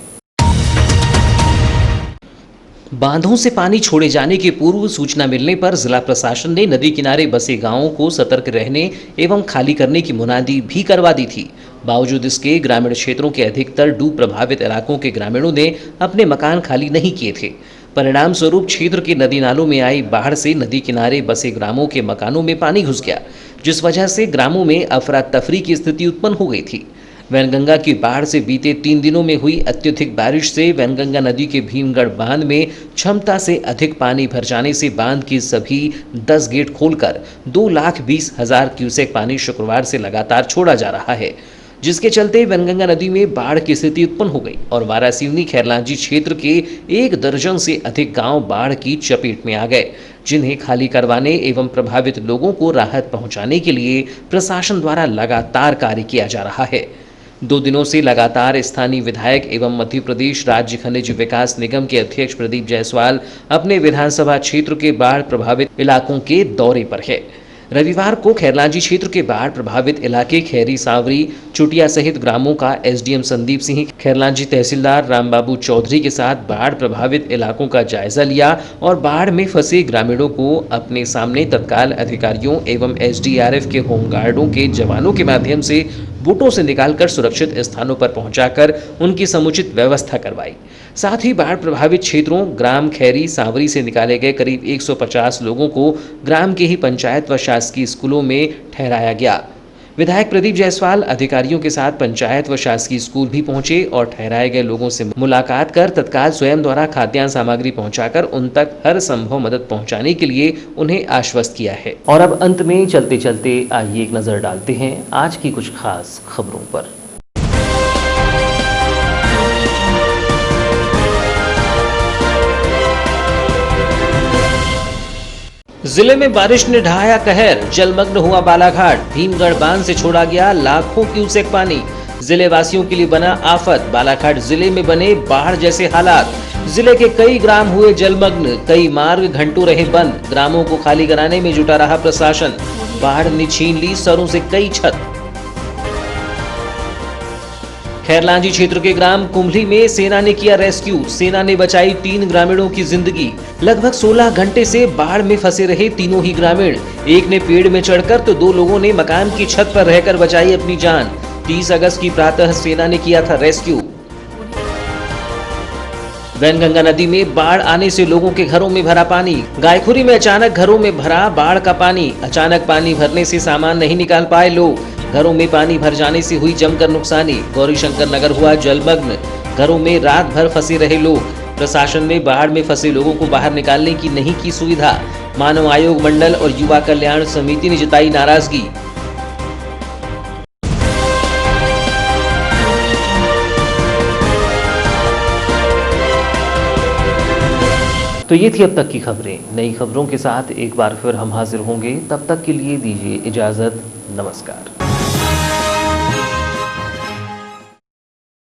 बांधों से पानी छोड़े जाने की पूर्व सूचना मिलने पर जिला प्रशासन ने नदी किनारे बसे गांवों को सतर्क रहने एवं खाली करने की मुनादी भी करवा दी थी। बावजूद इसके ग्रामीण क्षेत्रों के अधिकतर डूब प्रभावित इलाकों के ग्रामीणों ने अपने मकान खाली नहीं किए थे। परिणाम स्वरूप क्षेत्र के नदी नालों में आई बाढ़ से नदी किनारे बसे ग्रामों के मकानों में पानी घुस गया, जिस वजह से ग्रामों में अफरा तफरी की स्थिति उत्पन्न हो गई थी। वैनगंगा की बाढ़ से बीते 3 दिनों में हुई अत्यधिक बारिश से वैनगंगा नदी के भीमगढ़ बांध में क्षमता से अधिक पानी भर जाने से बांध की सभी 10 गेट खोलकर 2,20,000 क्यूसेक पानी शुक्रवार से लगातार छोड़ा जा रहा है। जिसके चलते वनगंगा नदी में बाढ़ की स्थिति उत्पन्न हो गई और वारासिवनी खैरलांजी क्षेत्र के 1 दर्जन से अधिक गांव बाढ़ की चपेट में आ गए, जिन्हें खाली करवाने एवं प्रभावित लोगों को राहत पहुंचाने के लिए प्रशासन द्वारा लगातार कार्य किया जा रहा है। 2 दिनों से लगातार स्थानीय विधायक एवं मध्य प्रदेश राज्य खनिज विकास निगम के अध्यक्ष प्रदीप जायसवाल अपने विधानसभा क्षेत्र के बाढ़ प्रभावित इलाकों के दौरे पर है। रविवार को खैरलांजी क्षेत्र के बाढ़ प्रभावित इलाके खैरी सांवरी चुटिया सहित ग्रामों का एसडीएम संदीप सिंह, खैरलांजी तहसीलदार रामबाबू चौधरी के साथ बाढ़ प्रभावित इलाकों का जायजा लिया और बाढ़ में फंसे ग्रामीणों को अपने सामने तत्काल अधिकारियों एवं एसडीआरएफ के होमगार्डों के जवानों के माध्यम से बोटों से निकालकर सुरक्षित स्थानों पर पहुंचाकर उनकी समुचित व्यवस्था करवाई। साथ ही बाढ़ प्रभावित क्षेत्रों ग्राम खैरी सांवरी से निकाले गए करीब 150 लोगों को ग्राम के ही पंचायत व शासकीय स्कूलों में ठहराया गया। विधायक प्रदीप जायसवाल अधिकारियों के साथ पंचायत व शासकीय स्कूल भी पहुंचे और ठहराए गए लोगों से मुलाकात कर तत्काल स्वयं द्वारा खाद्यान्न सामग्री पहुंचाकर उन तक हर संभव मदद पहुंचाने के लिए उन्हें आश्वस्त किया है। और अब अंत में चलते चलते आइए एक नजर डालते हैं आज की कुछ खास खबरों पर। जिले में बारिश ने ढाया कहर, जलमग्न हुआ बालाघाट, भीमगढ़ बांध से छोड़ा गया लाखों क्यूसेक पानी, जिले वासियों के लिए बना आफत, बालाघाट जिले में बने बाढ़ जैसे हालात, जिले के कई ग्राम हुए जलमग्न, कई मार्ग घंटों रहे बंद, ग्रामों को खाली कराने में जुटा रहा प्रशासन, बाढ़ ने छीन ली सरों से कई छत। खैरलांजी क्षेत्र के ग्राम कुंभली में सेना ने किया रेस्क्यू, सेना ने बचाई 3 ग्रामीणों की जिंदगी। लगभग 16 घंटे से बाढ़ में फंसे रहे तीनों ही ग्रामीण, एक ने पेड़ में चढ़कर तो 2 लोगों ने मकान की छत पर रहकर बचाई अपनी जान। 30 अगस्त की प्रातः सेना ने किया था रेस्क्यू। वनगंगा नदी में बाढ़ आने से लोगों के घरों में भरा पानी, गायखुरी में अचानक घरों में भरा बाढ़ का पानी, अचानक पानी भरने से सामान नहीं निकाल पाए लोग, घरों में पानी भर जाने से हुई जमकर नुकसानी, गौरीशंकर नगर हुआ जलमग्न, घरों में रात भर फंसे रहे लोग, प्रशासन ने बाढ़ में फंसे लोगों को बाहर निकालने की नहीं की सुविधा, मानव आयोग मंडल और युवा कल्याण समिति ने जताई नाराजगी। तो ये थी अब तक की खबरें। नई खबरों के साथ एक बार फिर हम हाजिर होंगे, तब तक के लिए दीजिए इजाजत। नमस्कार।